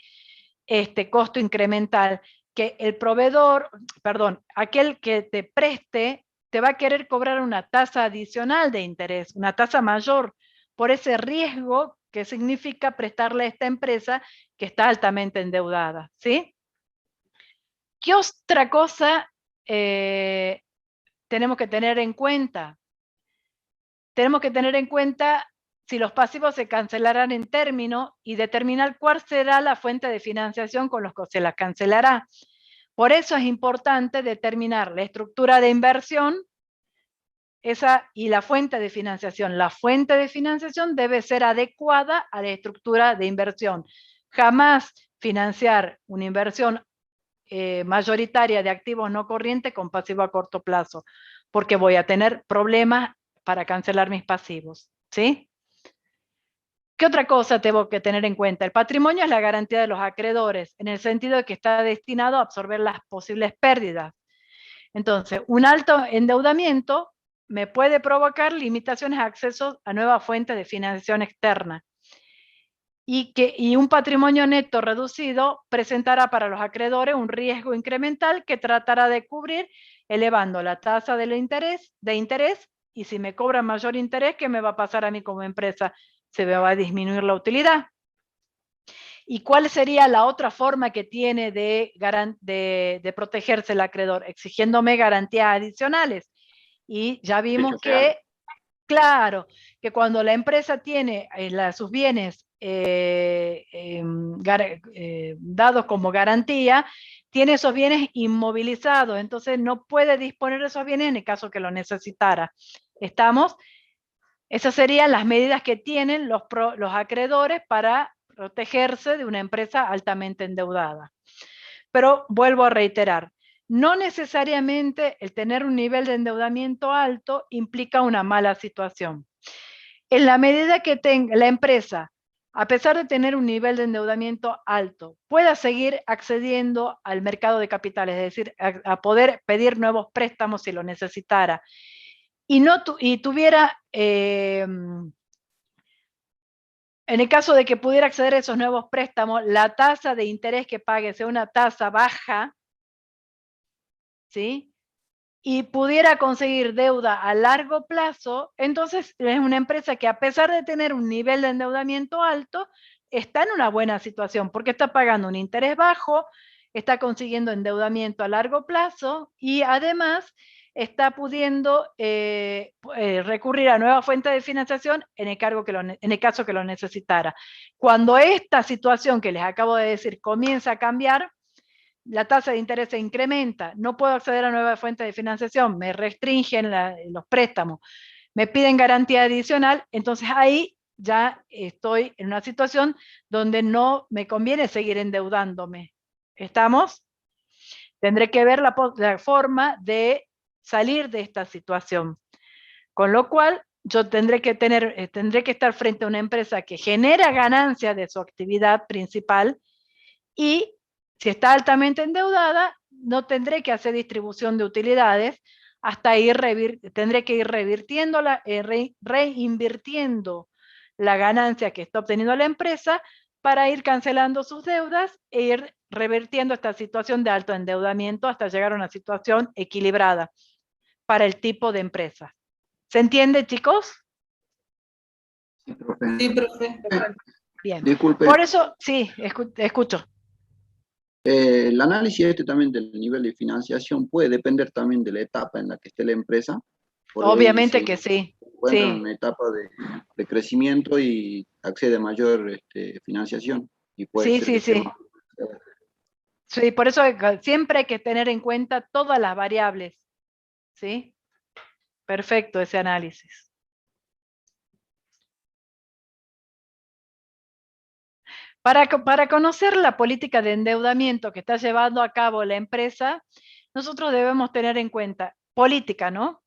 costo incremental? Que el proveedor, perdón, aquel que te preste, te va a querer cobrar una tasa adicional de interés, una tasa mayor, por ese riesgo que significa prestarle a esta empresa que está altamente endeudada, ¿sí? ¿Qué otra cosa tenemos que tener en cuenta? Tenemos que tener en cuenta si los pasivos se cancelarán en término y determinar cuál será la fuente de financiación con los que se las cancelará. Por eso es importante determinar la estructura de inversión y la fuente de financiación. La fuente de financiación debe ser adecuada a la estructura de inversión. Jamás financiar una inversión mayoritaria de activos no corrientes con pasivo a corto plazo, porque voy a tener problemas para cancelar mis pasivos, ¿sí? ¿Qué otra cosa tengo que tener en cuenta? El patrimonio es la garantía de los acreedores, en el sentido de que está destinado a absorber las posibles pérdidas. Entonces, un alto endeudamiento me puede provocar limitaciones a acceso a nuevas fuentes de financiación externa. Y un patrimonio neto reducido presentará para los acreedores un riesgo incremental que tratará de cubrir elevando la tasa de interés, y si me cobran mayor interés, ¿qué me va a pasar a mí como empresa? Se me va a disminuir la utilidad. ¿Y cuál sería la otra forma que tiene de protegerse el acreedor? Exigiéndome garantías adicionales. Y ya vimos que, claro, que cuando la empresa tiene sus bienes dados como garantía, tiene esos bienes inmovilizados, entonces no puede disponer de esos bienes en el caso que lo necesitara. ¿Estamos? Esas serían las medidas que tienen los acreedores para protegerse de una empresa altamente endeudada. Pero vuelvo a reiterar, no necesariamente el tener un nivel de endeudamiento alto implica una mala situación. En la medida que tenga la empresa, a pesar de tener un nivel de endeudamiento alto, pueda seguir accediendo al mercado de capitales, es decir, a poder pedir nuevos préstamos si lo necesitara, y tuviera, en el caso de que pudiera acceder a esos nuevos préstamos, la tasa de interés que pague sea una tasa baja, ¿sí? Y pudiera conseguir deuda a largo plazo, entonces es una empresa que a pesar de tener un nivel de endeudamiento alto, está en una buena situación porque está pagando un interés bajo, está consiguiendo endeudamiento a largo plazo y además está pudiendo recurrir a nuevas fuentes de financiación en el caso que lo necesitara. Cuando esta situación que les acabo de decir comienza a cambiar, la tasa de interés se incrementa, no puedo acceder a nuevas fuentes de financiación, me restringen los préstamos, me piden garantía adicional, entonces ahí ya estoy en una situación donde no me conviene seguir endeudándome. ¿Estamos? Tendré que ver la forma de salir de esta situación. Con lo cual, yo tendré que estar frente a una empresa que genera ganancias de su actividad principal y si está altamente endeudada, no tendré que hacer distribución de utilidades hasta tendré que ir reinvirtiendo la ganancia que está obteniendo la empresa para ir cancelando sus deudas e ir revirtiendo esta situación de alto endeudamiento hasta llegar a una situación equilibrada para el tipo de empresa. ¿Se entiende, chicos? Sí, profe. Sí, profe. Bien. Disculpe. Por eso, sí, escucho. El análisis también del nivel de financiación puede depender también de la etapa en la que esté la empresa. Por Obviamente ahí que sí. se encuentra en Sí. una etapa de crecimiento y accede a mayor financiación. Y puede Sí, ser sí, que esté sí. más. Sí, por eso siempre hay que tener en cuenta todas las variables. ¿Sí? Perfecto ese análisis. Para conocer la política de endeudamiento que está llevando a cabo la empresa, nosotros debemos tener en cuenta política, ¿no?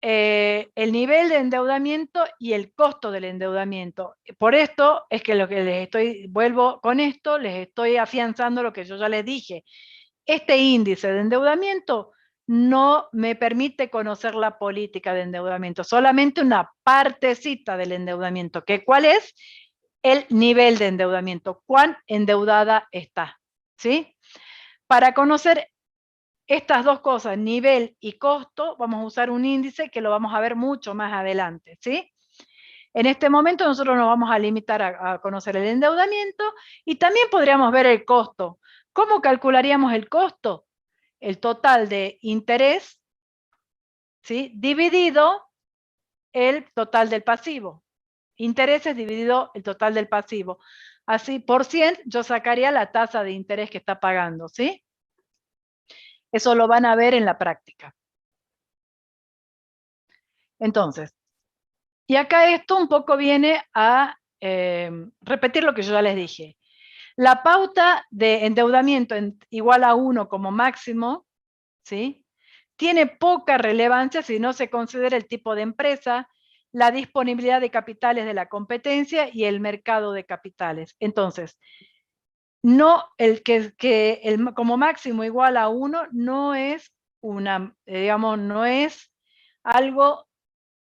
El nivel de endeudamiento y el costo del endeudamiento. Por esto es que vuelvo con esto, les estoy afianzando lo que yo ya les dije. Este índice de endeudamiento no me permite conocer la política de endeudamiento, solamente una partecita del endeudamiento, que ¿cuál es? El nivel de endeudamiento, cuán endeudada está, ¿sí? Para conocer estas dos cosas, nivel y costo, vamos a usar un índice que lo vamos a ver mucho más adelante, ¿sí? En este momento nosotros nos vamos a limitar a conocer el endeudamiento y también podríamos ver el costo. ¿Cómo calcularíamos el costo? El total de interés, ¿sí? Dividido el total del pasivo. Intereses dividido el total del pasivo. Así, por 100, yo sacaría la tasa de interés que está pagando, ¿sí? Eso lo van a ver en la práctica. Entonces, y acá esto un poco viene a repetir lo que yo ya les dije. La pauta de endeudamiento igual a 1 como máximo, ¿sí? Tiene poca relevancia si no se considera el tipo de empresa, la disponibilidad de capitales de la competencia y el mercado de capitales. Entonces, no como máximo igual a 1 no es no es algo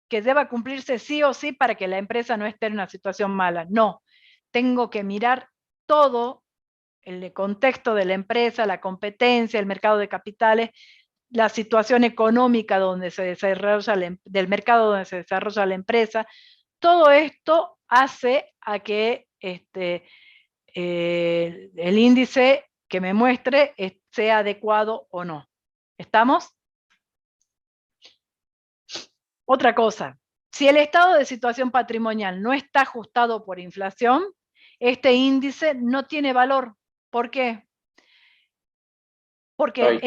que deba cumplirse sí o sí para que la empresa no esté en una situación mala. No, tengo que mirar todo el contexto de la empresa, la competencia, el mercado de capitales, la situación económica donde se desarrolla del mercado donde se desarrolla la empresa. Todo esto hace a que el índice que me muestre sea adecuado o no. ¿Estamos? Otra cosa, si el estado de situación patrimonial no está ajustado por inflación, este índice no tiene valor. ¿Por qué? Porque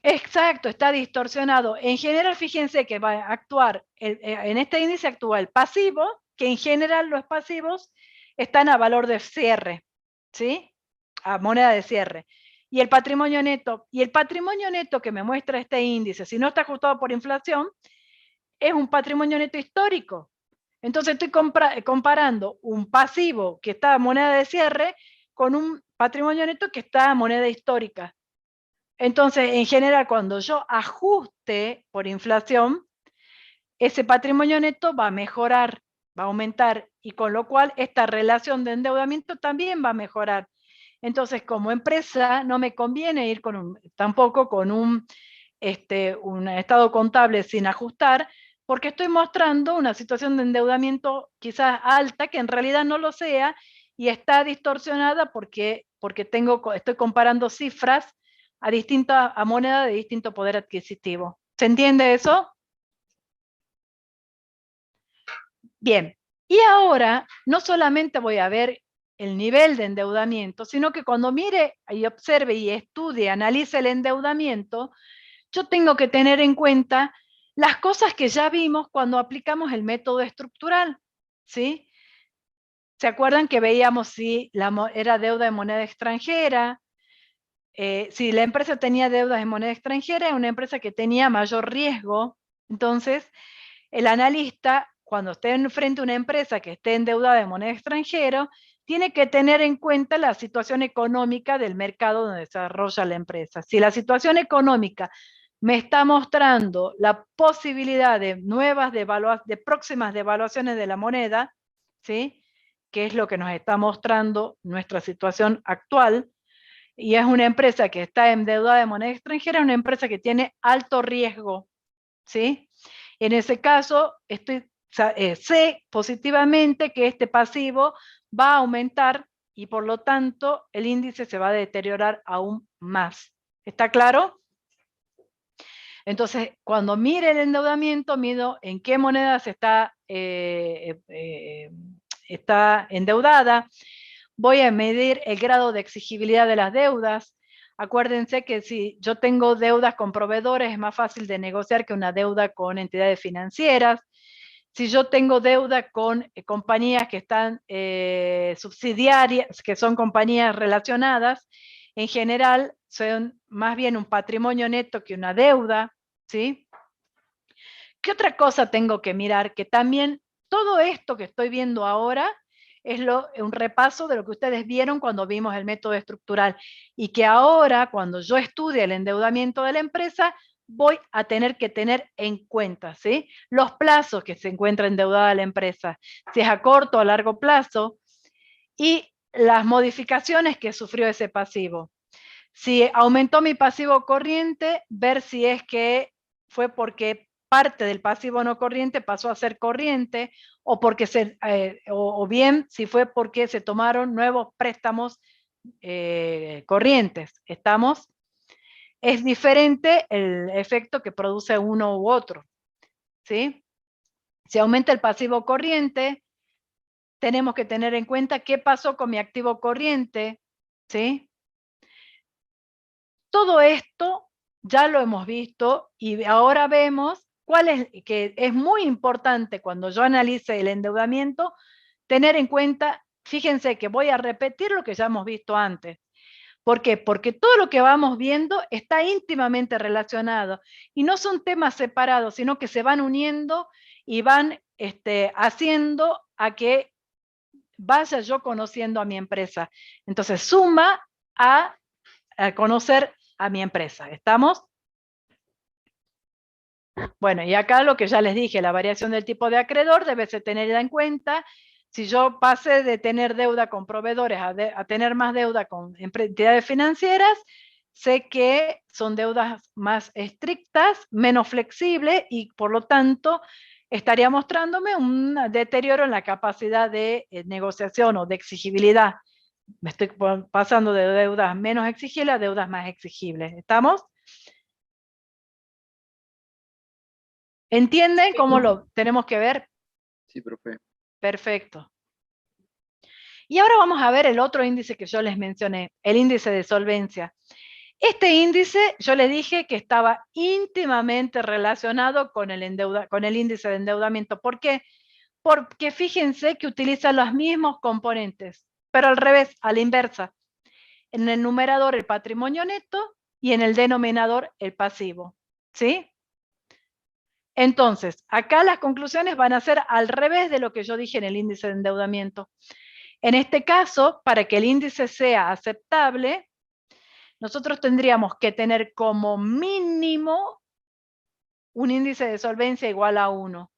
exacto, está distorsionado. En general, fíjense que va a actuar, en este índice actúa el pasivo, que en general los pasivos están a valor de cierre, ¿sí? A moneda de cierre. Y el patrimonio neto que me muestra este índice, si no está ajustado por inflación, es un patrimonio neto histórico. Entonces estoy comparando un pasivo que está a moneda de cierre con un patrimonio neto que está a moneda histórica. Entonces, en general, cuando yo ajuste por inflación, ese patrimonio neto va a mejorar, va a aumentar, y con lo cual esta relación de endeudamiento también va a mejorar. Entonces, como empresa, no me conviene ir tampoco con un estado contable sin ajustar, porque estoy mostrando una situación de endeudamiento quizás alta, que en realidad no lo sea, y está distorsionada porque porque estoy comparando cifras a moneda de distinto poder adquisitivo. ¿Se entiende eso? Bien, y ahora no solamente voy a ver el nivel de endeudamiento, sino que cuando mire y observe y estudie, analice el endeudamiento, yo tengo que tener en cuenta las cosas que ya vimos cuando aplicamos el método estructural, ¿sí? ¿Se acuerdan que veíamos si era deuda de moneda extranjera? Si la empresa tenía deudas en moneda extranjera, era una empresa que tenía mayor riesgo. Entonces, el analista, cuando esté frente a una empresa que esté endeudada en moneda extranjera, tiene que tener en cuenta la situación económica del mercado donde se desarrolla la empresa. Si la situación económica me está mostrando la posibilidad de de próximas devaluaciones de la moneda, ¿sí? Que es lo que nos está mostrando nuestra situación actual, y es una empresa que está endeudada de moneda extranjera, es una empresa que tiene alto riesgo, ¿sí? En ese caso, sé positivamente que este pasivo va a aumentar y por lo tanto el índice se va a deteriorar aún más. ¿Está claro? Entonces, cuando mire el endeudamiento, mido en qué moneda se está endeudada. Voy a medir el grado de exigibilidad de las deudas. Acuérdense que si yo tengo deudas con proveedores, es más fácil de negociar que una deuda con entidades financieras. Si yo tengo deuda con compañías que están subsidiarias, que son compañías relacionadas, en general son más bien un patrimonio neto que una deuda, ¿sí? ¿Qué otra cosa tengo que mirar? Que también todo esto que estoy viendo ahora es un repaso de lo que ustedes vieron cuando vimos el método estructural, y que ahora, cuando yo estudie el endeudamiento de la empresa, voy a tener que tener en cuenta, ¿sí? Los plazos que se encuentra endeudada la empresa, si es a corto o a largo plazo, y las modificaciones que sufrió ese pasivo. Si aumentó mi pasivo corriente, ver si es que fue porque parte del pasivo no corriente pasó a ser corriente, o porque o bien si fue porque se tomaron nuevos préstamos corrientes. ¿Estamos? Es diferente el efecto que produce uno u otro, ¿sí? Si aumenta el pasivo corriente, tenemos que tener en cuenta qué pasó con mi activo corriente, ¿sí? Todo esto ya lo hemos visto y ahora vemos que es muy importante cuando yo analice el endeudamiento, tener en cuenta, fíjense que voy a repetir lo que ya hemos visto antes. ¿Por qué? Porque todo lo que vamos viendo está íntimamente relacionado y no son temas separados, sino que se van uniendo y van haciendo a que vaya yo conociendo a mi empresa. Entonces suma a conocer a mi empresa. ¿Estamos? Bueno, y acá lo que ya les dije, la variación del tipo de acreedor debe ser tenida en cuenta. Si yo pasé de tener deuda con proveedores a tener más deuda con entidades financieras, sé que son deudas más estrictas, menos flexibles, y por lo tanto estaría mostrándome un deterioro en la capacidad de negociación o de exigibilidad. Me estoy pasando de deudas menos exigibles a deudas más exigibles. ¿Estamos? ¿Entienden cómo lo tenemos que ver? Sí, profe. Perfecto. Y ahora vamos a ver el otro índice que yo les mencioné, el índice de solvencia. Este índice, yo les dije que estaba íntimamente relacionado con el índice de endeudamiento. ¿Por qué? Porque fíjense que utiliza los mismos componentes, pero al revés, a la inversa. En el numerador el patrimonio neto y en el denominador el pasivo. ¿Sí? Entonces, acá las conclusiones van a ser al revés de lo que yo dije en el índice de endeudamiento. En este caso, para que el índice sea aceptable, nosotros tendríamos que tener como mínimo un índice de solvencia igual a 1.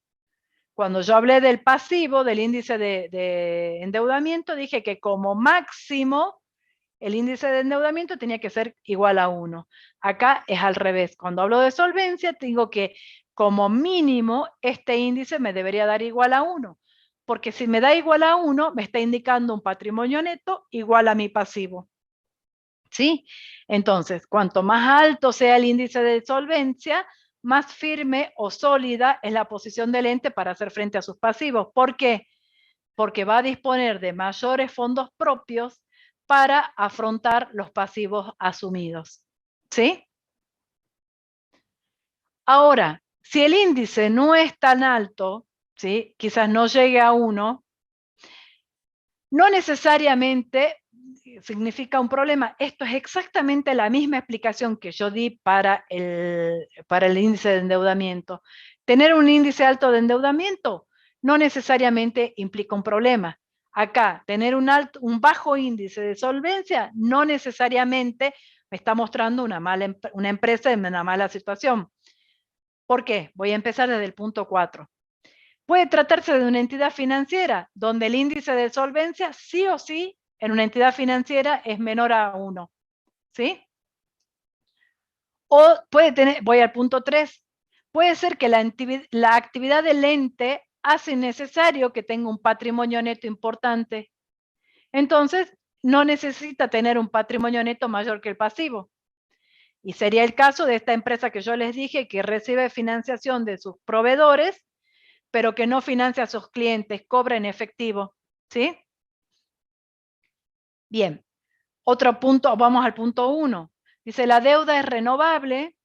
Cuando yo hablé del pasivo, del índice de endeudamiento, dije que como máximo el índice de endeudamiento tenía que ser igual a 1. Acá es al revés. Cuando hablo de solvencia, tengo que como mínimo este índice me debería dar igual a 1. Porque si me da igual a 1, me está indicando un patrimonio neto igual a mi pasivo. ¿Sí? Entonces, cuanto más alto sea el índice de solvencia, más firme o sólida es la posición del ente para hacer frente a sus pasivos. ¿Por qué? Porque va a disponer de mayores fondos propios para afrontar los pasivos asumidos. ¿Sí? Ahora, si el índice no es tan alto, ¿sí? Quizás no llegue a 1, no necesariamente significa un problema. Esto es exactamente la misma explicación que yo di para el índice de endeudamiento. Tener un índice alto de endeudamiento no necesariamente implica un problema. Acá, tener un bajo índice de solvencia no necesariamente me está mostrando una empresa en una mala situación. ¿Por qué? Voy a empezar desde el punto 4. Puede tratarse de una entidad financiera donde el índice de solvencia sí o sí en una entidad financiera es menor a 1. ¿Sí? O puede tener, voy al punto 3, puede ser que la actividad del ente hace necesario que tenga un patrimonio neto importante. Entonces, no necesita tener un patrimonio neto mayor que el pasivo. Y sería el caso de esta empresa que yo les dije que recibe financiación de sus proveedores, pero que no financia a sus clientes, cobra en efectivo. ¿Sí? Bien. Otro punto, vamos al punto 1. Dice, la deuda es renovable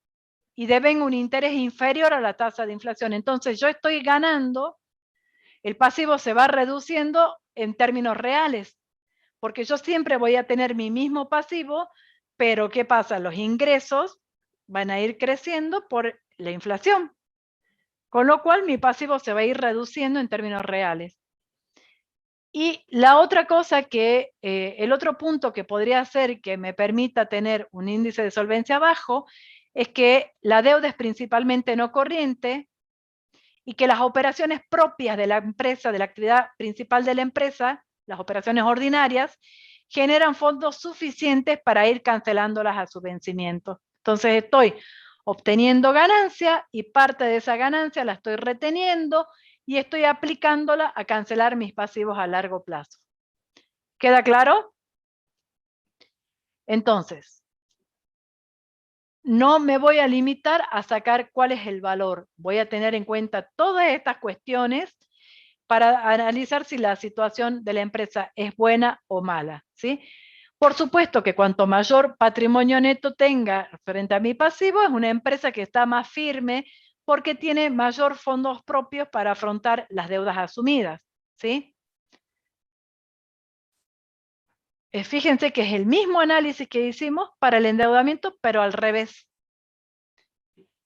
y deben un interés inferior a la tasa de inflación. Entonces, yo estoy ganando, el pasivo se va reduciendo en términos reales, porque yo siempre voy a tener mi mismo pasivo, pero ¿qué pasa? Los ingresos van a ir creciendo por la inflación, con lo cual mi pasivo se va a ir reduciendo en términos reales. Y la otra cosa que, el otro punto que podría hacer que me permita tener un índice de solvencia bajo, es que la deuda es principalmente no corriente y que las operaciones propias de la empresa, de la actividad principal de la empresa, las operaciones ordinarias, generan fondos suficientes para ir cancelándolas a su vencimiento. Entonces estoy obteniendo ganancia y parte de esa ganancia la estoy reteniendo y estoy aplicándola a cancelar mis pasivos a largo plazo. ¿Queda claro? Entonces, no me voy a limitar a sacar cuál es el valor. Voy a tener en cuenta todas estas cuestiones para analizar si la situación de la empresa es buena o mala, ¿sí? Por supuesto que cuanto mayor patrimonio neto tenga frente a mi pasivo, es una empresa que está más firme porque tiene mayor fondos propios para afrontar las deudas asumidas, ¿sí? Fíjense que es el mismo análisis que hicimos para el endeudamiento, pero al revés.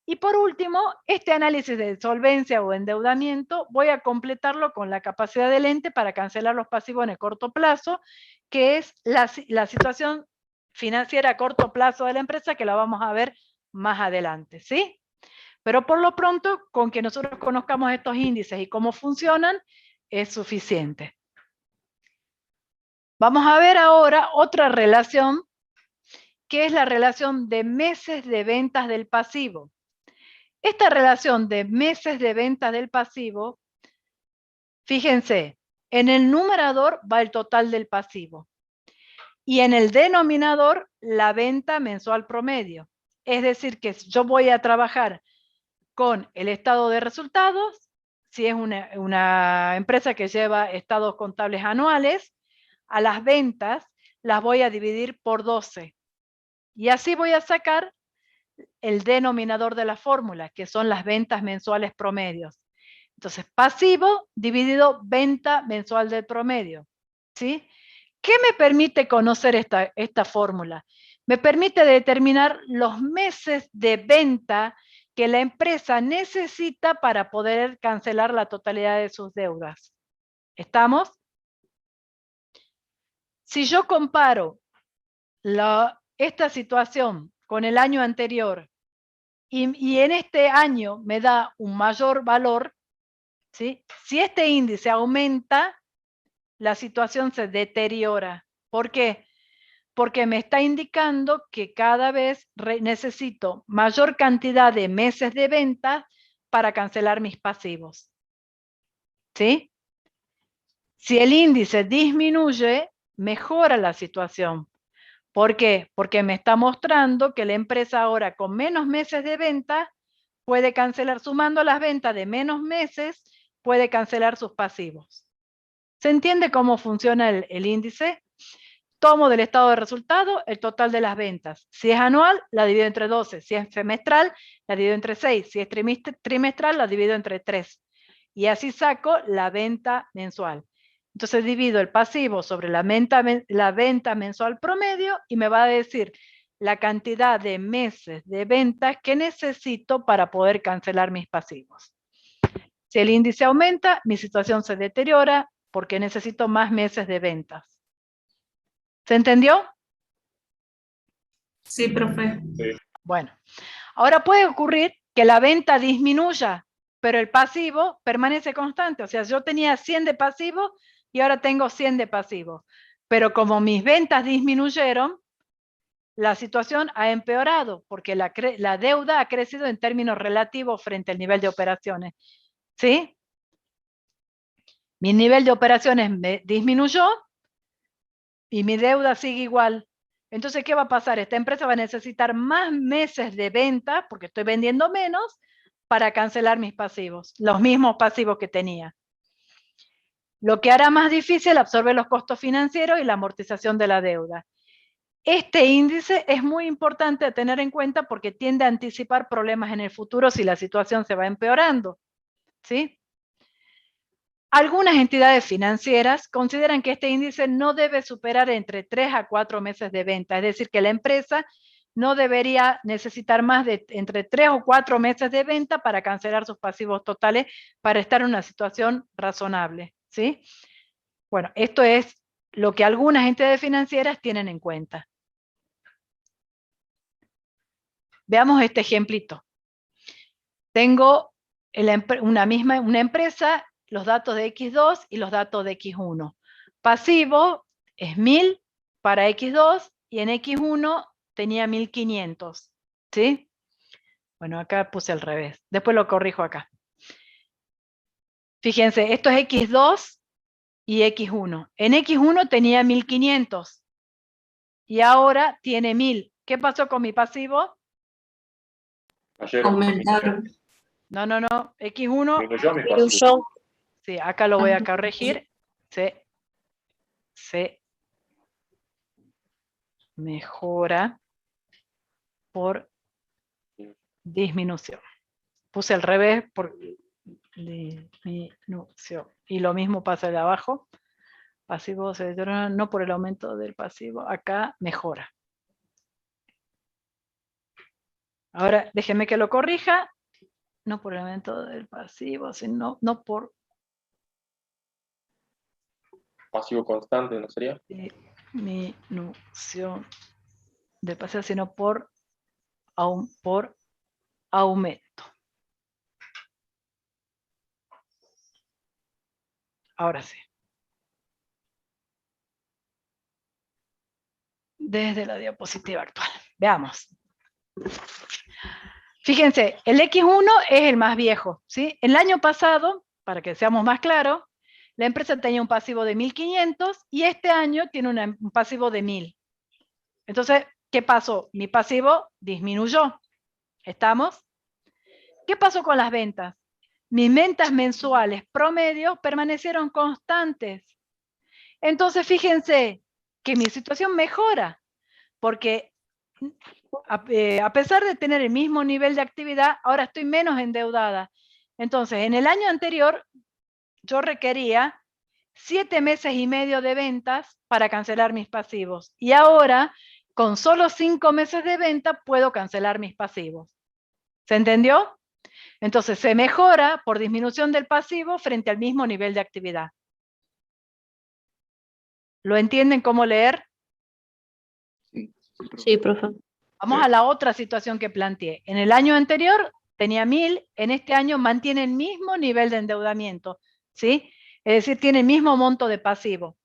Y por último, este análisis de solvencia o endeudamiento voy a completarlo con la capacidad del ente para cancelar los pasivos en el corto plazo, que es la situación financiera a corto plazo de la empresa, que la vamos a ver más adelante, ¿sí? Pero por lo pronto, con que nosotros conozcamos estos índices y cómo funcionan, es suficiente. Vamos a ver ahora otra relación, que es la relación de meses de ventas del pasivo. Esta relación de meses de ventas del pasivo, fíjense, en el numerador va el total del pasivo y en el denominador la venta mensual promedio. Es decir, que yo voy a trabajar con el estado de resultados, si es una empresa que lleva estados contables anuales, a las ventas las voy a dividir por 12. Y así voy a sacar el denominador de la fórmula, que son las ventas mensuales promedios. Entonces, pasivo dividido venta mensual del promedio. ¿Sí? ¿Qué me permite conocer esta fórmula? Me permite determinar los meses de venta que la empresa necesita para poder cancelar la totalidad de sus deudas. ¿Estamos? Si yo comparo esta situación con el año anterior y en este año me da un mayor valor, ¿sí? Si este índice aumenta, la situación se deteriora. ¿Por qué? Porque me está indicando que cada vez necesito mayor cantidad de meses de venta para cancelar mis pasivos. ¿Sí? Si el índice disminuye, mejora la situación, ¿Por qué? Porque me está mostrando que la empresa ahora con menos meses de venta puede cancelar, sumando las ventas de menos meses, puede cancelar sus pasivos. ¿Se entiende cómo funciona el índice? Tomo del estado de resultado el total de las ventas. Si es anual, la divido entre 12. Si es semestral, la divido entre 6. Si es trimestral, la divido entre 3. Y así saco la venta mensual. Entonces divido el pasivo sobre la venta mensual promedio y me va a decir la cantidad de meses de ventas que necesito para poder cancelar mis pasivos. Si el índice aumenta, mi situación se deteriora porque necesito más meses de ventas. ¿Se entendió? Sí, profe. Bueno, ahora puede ocurrir que la venta disminuya, pero el pasivo permanece constante. O sea, yo tenía 100 de pasivo y ahora tengo 100 de pasivo. Pero como mis ventas disminuyeron, la situación ha empeorado porque la deuda ha crecido en términos relativos frente al nivel de operaciones. ¿Sí? Mi nivel de operaciones me disminuyó y mi deuda sigue igual. Entonces, ¿qué va a pasar? Esta empresa va a necesitar más meses de venta, porque estoy vendiendo menos, para cancelar mis pasivos, los mismos pasivos que tenía. Lo que hará más difícil absorber los costos financieros y la amortización de la deuda. Este índice es muy importante a tener en cuenta porque tiende a anticipar problemas en el futuro si la situación se va empeorando. ¿Sí? Algunas entidades financieras consideran que este índice no debe superar entre 3 a 4 meses de venta, es decir, que la empresa no debería necesitar más de entre 3 o 4 meses de venta para cancelar sus pasivos totales para estar en una situación razonable. ¿Sí? Bueno, esto es lo que algunas entidades financieras tienen en cuenta. Veamos este ejemplito. Tengo una empresa, los datos de X2 y los datos de X1. Pasivo es 1000 para X2 y en X1 tenía 1500. ¿Sí? Bueno, acá puse al revés. Después lo corrijo acá. Fíjense, esto es X2 y X1. En X1 tenía 1500 y ahora tiene 1000. ¿Qué pasó con mi pasivo? Aumentaron. No. X1. Disminuyó mi pasivo. Sí, acá lo voy a corregir. Se mejora por disminución. Puse al revés por disminución. Y lo mismo pasa de abajo. Pasivo se deteriora no por el aumento del pasivo. Acá mejora. Ahora déjenme que lo corrija. No por el aumento del pasivo, sino no por Pasivo constante, ¿no sería? disminución del pasivo, sino por aumento. Ahora sí. Desde la diapositiva actual. Veamos. Fíjense, el X1 es el más viejo, ¿sí? El año pasado, para que seamos más claros, la empresa tenía un pasivo de 1500 y este año tiene un pasivo de 1000. Entonces, ¿qué pasó? Mi pasivo disminuyó. ¿Estamos? ¿Qué pasó con las ventas? Mis ventas mensuales promedio permanecieron constantes. Entonces, fíjense que mi situación mejora, porque a pesar de tener el mismo nivel de actividad, ahora estoy menos endeudada. Entonces, en el año anterior, yo requería 7 meses y medio de ventas para cancelar mis pasivos. Y ahora, con solo 5 meses de venta, puedo cancelar mis pasivos. ¿Se entendió? Entonces, se mejora por disminución del pasivo frente al mismo nivel de actividad. ¿Lo entienden cómo leer? Sí, profe. Vamos a la otra situación que planteé. En el año anterior tenía 1000, en este año mantiene el mismo nivel de endeudamiento, ¿sí? Es decir, tiene el mismo monto de pasivo.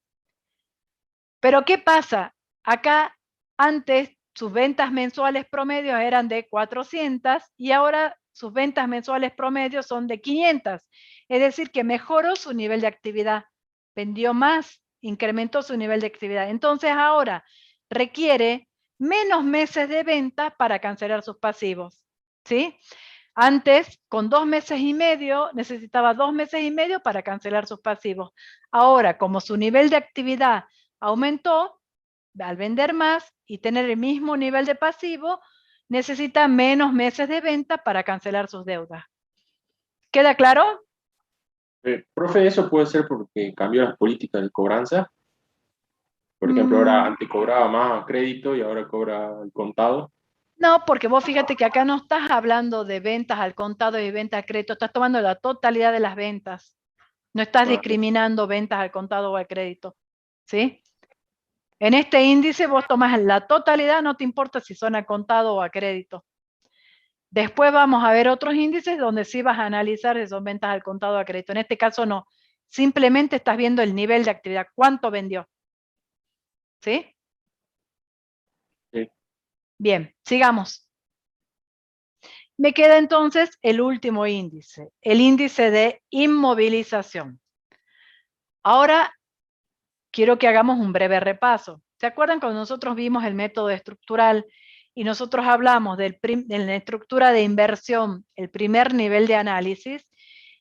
Pero ¿qué pasa? Acá antes sus ventas mensuales promedios eran de 400 y ahora sus ventas mensuales promedios son de 500. Es decir, que mejoró su nivel de actividad, vendió más, incrementó su nivel de actividad. Entonces ahora requiere menos meses de venta para cancelar sus pasivos, ¿sí? Antes, con 2 meses y medio, necesitaba 2 meses y medio para cancelar sus pasivos. Ahora, como su nivel de actividad aumentó, al vender más y tener el mismo nivel de pasivo, necesita menos meses de venta para cancelar sus deudas. ¿Queda claro? Profe, ¿eso puede ser porque cambió las políticas de cobranza? Por ejemplo, ahora antes cobraba más crédito y ahora cobra el contado. No, porque vos fíjate que acá no estás hablando de ventas al contado y ventas a crédito, estás tomando la totalidad de las ventas. No estás discriminando ventas al contado o al crédito, ¿sí? En este índice vos tomás la totalidad, no te importa si son a contado o a crédito. Después vamos a ver otros índices donde sí vas a analizar si son ventas al contado o a crédito. En este caso no, simplemente estás viendo el nivel de actividad, cuánto vendió. ¿Sí? Sí. Bien, sigamos. Me queda entonces el último índice, el índice de inmovilización. Ahora quiero que hagamos un breve repaso. ¿Se acuerdan cuando nosotros vimos el método estructural y nosotros hablamos de la estructura de inversión, el primer nivel de análisis,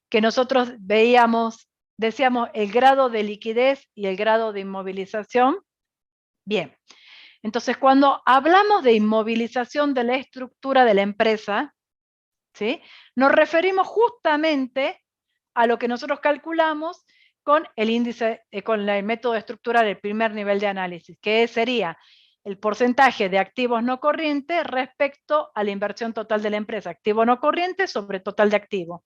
que nosotros veíamos, decíamos el grado de liquidez y el grado de inmovilización? Bien, entonces cuando hablamos de inmovilización de la estructura de la empresa, ¿sí?, nos referimos justamente a lo que nosotros calculamos con el índice, con el método estructural, el primer nivel de análisis, que sería el porcentaje de activos no corrientes respecto a la inversión total de la empresa, activo no corriente sobre total de activo.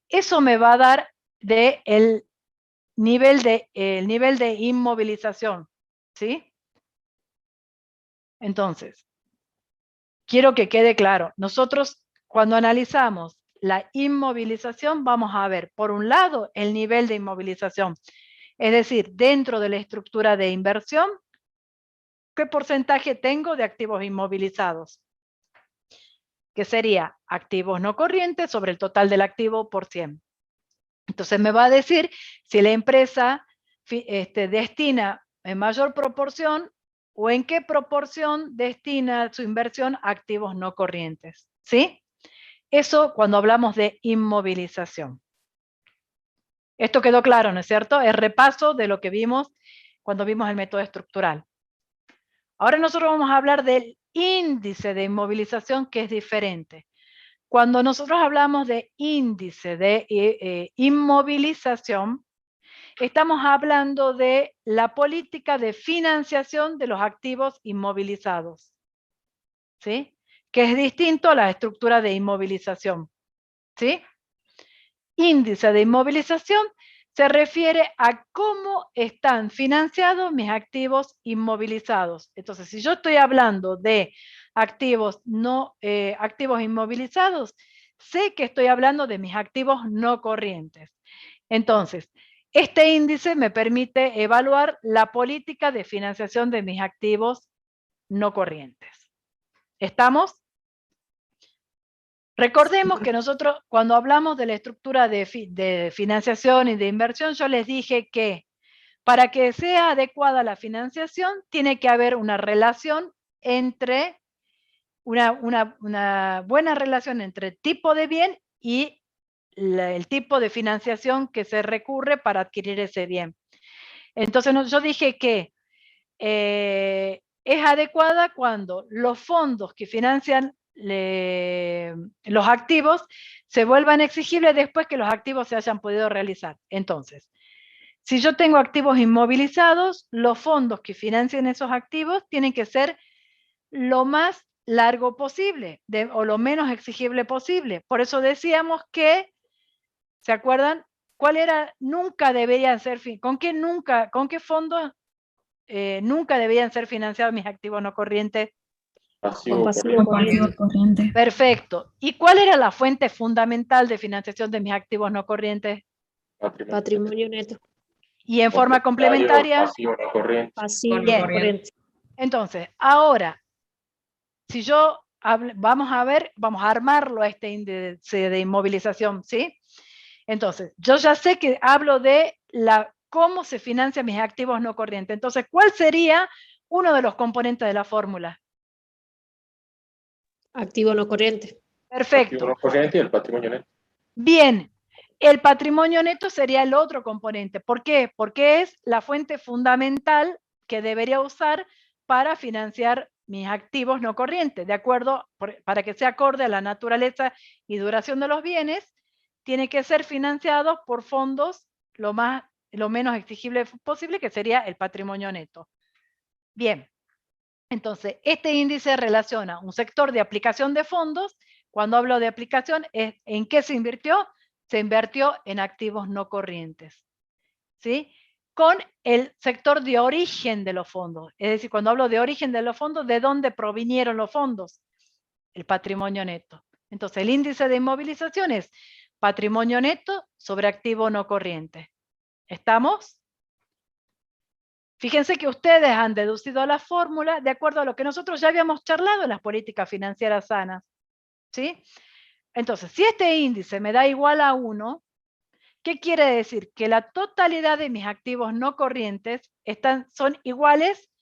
Eso me va a dar el nivel de inmovilización, ¿sí? Entonces, quiero que quede claro, nosotros cuando analizamos la inmovilización vamos a ver, por un lado, el nivel de inmovilización, es decir, dentro de la estructura de inversión, ¿qué porcentaje tengo de activos inmovilizados? Que sería activos no corrientes sobre el total del activo por 100. Entonces me va a decir si la empresa destina en mayor proporción o en qué proporción destina su inversión a activos no corrientes, ¿sí? Eso cuando hablamos de inmovilización. Esto quedó claro, ¿no es cierto? Es repaso de lo que vimos cuando vimos el método estructural. Ahora nosotros vamos a hablar del índice de inmovilización, que es diferente. Cuando nosotros hablamos de índice de inmovilización, estamos hablando de la política de financiación de los activos inmovilizados, ¿sí?, que es distinto a la estructura de inmovilización, ¿sí? Índice de inmovilización se refiere a cómo están financiados mis activos inmovilizados. Entonces, si yo estoy hablando de activos inmovilizados, sé que estoy hablando de mis activos no corrientes. Entonces, este índice me permite evaluar la política de financiación de mis activos no corrientes. ¿Estamos? Recordemos que nosotros, cuando hablamos de la estructura de financiación y de inversión, yo les dije que para que sea adecuada la financiación, tiene que haber una relación entre, una buena relación entre tipo de bien y el tipo de financiación que se recurre para adquirir ese bien. Entonces yo dije que es adecuada cuando los fondos que financian los activos se vuelvan exigibles después que los activos se hayan podido realizar. Entonces, si yo tengo activos inmovilizados, los fondos que financien esos activos tienen que ser lo más largo posible o lo menos exigible posible. Por eso decíamos que, ¿se acuerdan? ¿Cuál era? Nunca deberían ser, con qué fondos nunca debían ser financiados mis activos no corrientes? Pasivo corriente. Perfecto. ¿Y cuál era la fuente fundamental de financiación de mis activos no corrientes? Patrimonio neto. Y en forma complementaria, Pasivo no corriente. Pasivo Bien. corriente. Entonces, ahora, si yo vamos a armarlo a este índice de inmovilización, ¿sí? Entonces, yo ya sé que hablo de cómo se financian mis activos no corrientes. Entonces, ¿cuál sería uno de los componentes de la fórmula. Activo no corriente. Perfecto. Activo no corriente y el patrimonio neto. Bien, el patrimonio neto sería el otro componente. ¿Por qué? Porque es la fuente fundamental que debería usar para financiar mis activos no corrientes, de acuerdo, para que sea acorde a la naturaleza y duración de los bienes, tiene que ser financiado por fondos lo menos exigible posible, que sería el patrimonio neto. Bien, entonces este índice relaciona un sector de aplicación de fondos. Cuando hablo de aplicación, ¿en qué se invirtió? Se invirtió en activos no corrientes, ¿sí? Con el sector de origen de los fondos. Es decir, cuando hablo de origen de los fondos, ¿de dónde provinieron los fondos? El patrimonio neto. Entonces, el índice de inmovilización es patrimonio neto sobre activo no corriente. ¿Estamos? Fíjense que ustedes han deducido la fórmula de acuerdo a lo que nosotros ya habíamos charlado en las políticas financieras sanas, ¿sí? Entonces, si este índice me da igual a 1, ¿qué quiere decir? Que la totalidad de mis activos no corrientes son iguales,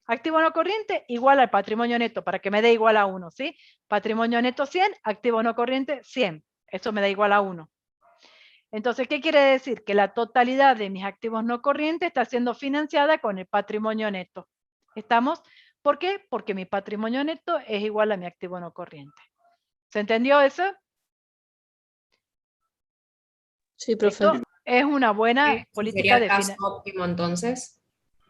activo no corriente igual al patrimonio neto, para que me dé igual a 1, ¿sí? Patrimonio neto 100, activo no corriente 100. Eso me da igual a 1. Entonces, ¿qué quiere decir? Que la totalidad de mis activos no corrientes está siendo financiada con el patrimonio neto. ¿Estamos? ¿Por qué? Porque mi patrimonio neto es igual a mi activo no corriente. ¿Se entendió eso? Sí, profe. Esto es una buena política de financiación. Óptimo, entonces.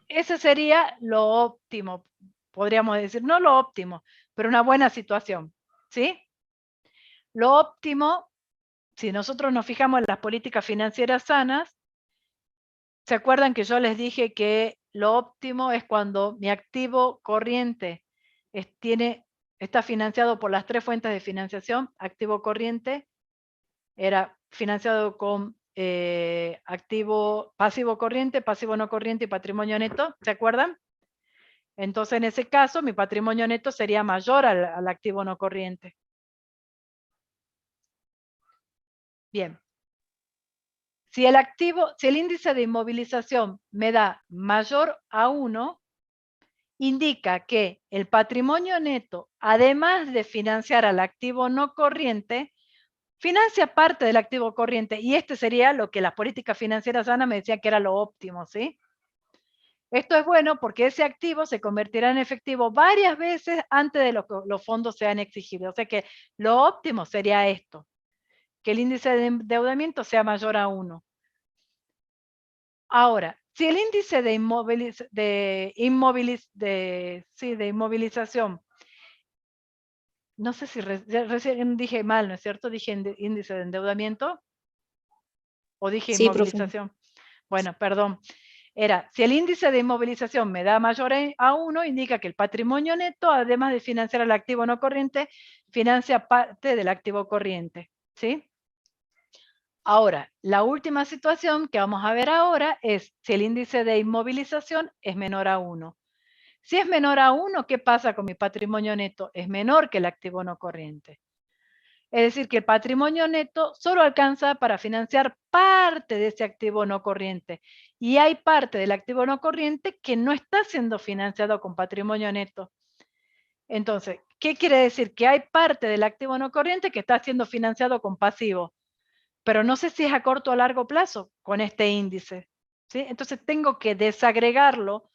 Ese sería lo óptimo, podríamos decir, no lo óptimo, pero una buena situación, ¿sí? Lo óptimo, si nosotros nos fijamos en las políticas financieras sanas, ¿se acuerdan que yo les dije que lo óptimo es cuando mi activo corriente está financiado por las 3 fuentes de financiación? Activo corriente era financiado con activo pasivo corriente, pasivo no corriente y patrimonio neto, ¿se acuerdan? Entonces, en ese caso, mi patrimonio neto sería mayor al activo no corriente. Bien. Si el índice de inmovilización me da mayor a 1, indica que el patrimonio neto, además de financiar al activo no corriente, financia parte del activo corriente, y este sería lo que las políticas financieras sanas me decían que era lo óptimo, ¿sí? Esto es bueno porque ese activo se convertirá en efectivo varias veces antes de que los fondos sean exigibles. O sea que lo óptimo sería esto, que el índice de endeudamiento sea mayor a 1. Ahora, si el índice de inmovilización, no sé si recién dije mal, ¿no es cierto? Dije índice de endeudamiento o dije Sí, inmovilización. Bueno, perdón. Si el índice de inmovilización me da mayor a 1, indica que el patrimonio neto, además de financiar el activo no corriente, financia parte del activo corriente, ¿sí? Ahora, la última situación que vamos a ver ahora es si el índice de inmovilización es menor a 1. Si es menor a 1, ¿qué pasa con mi patrimonio neto? Es menor que el activo no corriente. Es decir, que el patrimonio neto solo alcanza para financiar parte de ese activo no corriente. Y hay parte del activo no corriente que no está siendo financiado con patrimonio neto. Entonces, ¿qué quiere decir? Que hay parte del activo no corriente que está siendo financiado con pasivo. Pero no sé si es a corto o a largo plazo con este índice, ¿sí? Entonces tengo que desagregarlo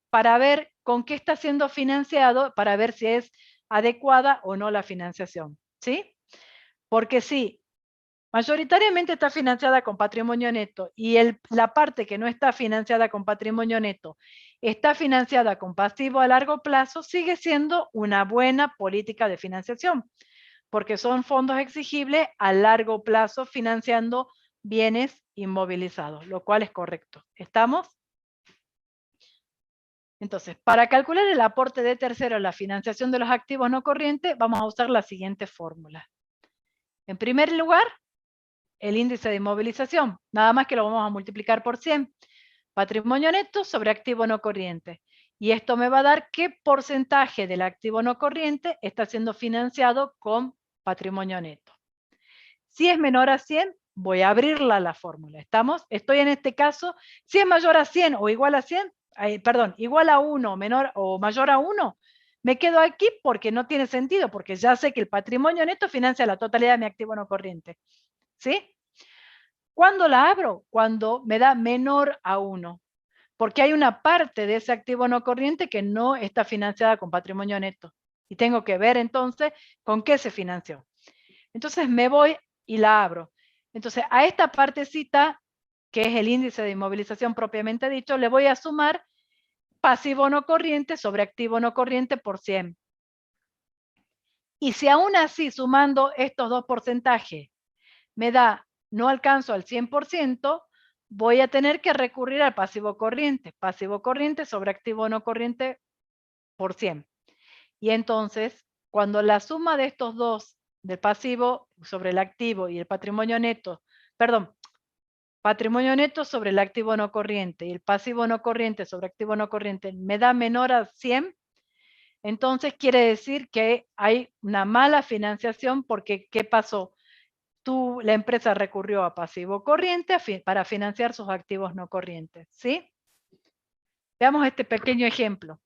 para ver con qué está siendo financiado, para ver si es adecuada o no la financiación, ¿sí? Porque si mayoritariamente está financiada con patrimonio neto y la parte que no está financiada con patrimonio neto está financiada con pasivo a largo plazo, sigue siendo una buena política de financiación, porque son fondos exigibles a largo plazo financiando bienes inmovilizados, lo cual es correcto. ¿Estamos? Entonces, para calcular el aporte de tercero en la financiación de los activos no corrientes, vamos a usar la siguiente fórmula. En primer lugar, el índice de inmovilización, nada más que lo vamos a multiplicar por 100. Patrimonio neto sobre activo no corriente. Y esto me va a dar qué porcentaje del activo no corriente está siendo financiado con patrimonio neto. Si es menor a 100, voy a abrirla la fórmula. ¿Estamos? Estoy en este caso, si es mayor a 100 o igual a 100, perdón, igual a 1, menor o mayor a 1, me quedo aquí porque no tiene sentido, porque ya sé que el patrimonio neto financia la totalidad de mi activo no corriente. ¿Sí? ¿Cuándo la abro? Cuando me da menor a 1, porque hay una parte de ese activo no corriente que no está financiada con patrimonio neto. Y tengo que ver entonces con qué se financió. Entonces me voy y la abro. Entonces a esta partecita, que es el índice de inmovilización propiamente dicho, le voy a sumar pasivo no corriente sobre activo no corriente por 100. Y si aún así sumando estos dos porcentajes me da, no alcanzo al 100%, voy a tener que recurrir al pasivo corriente sobre activo no corriente por 100. Y entonces, cuando la suma de estos dos, del pasivo sobre el activo y el patrimonio neto, perdón, patrimonio neto sobre el activo no corriente y el pasivo no corriente sobre activo no corriente me da menor a 100, entonces quiere decir que hay una mala financiación porque ¿qué pasó? La empresa recurrió a pasivo corriente para financiar sus activos no corrientes, ¿sí? Veamos este pequeño ejemplo.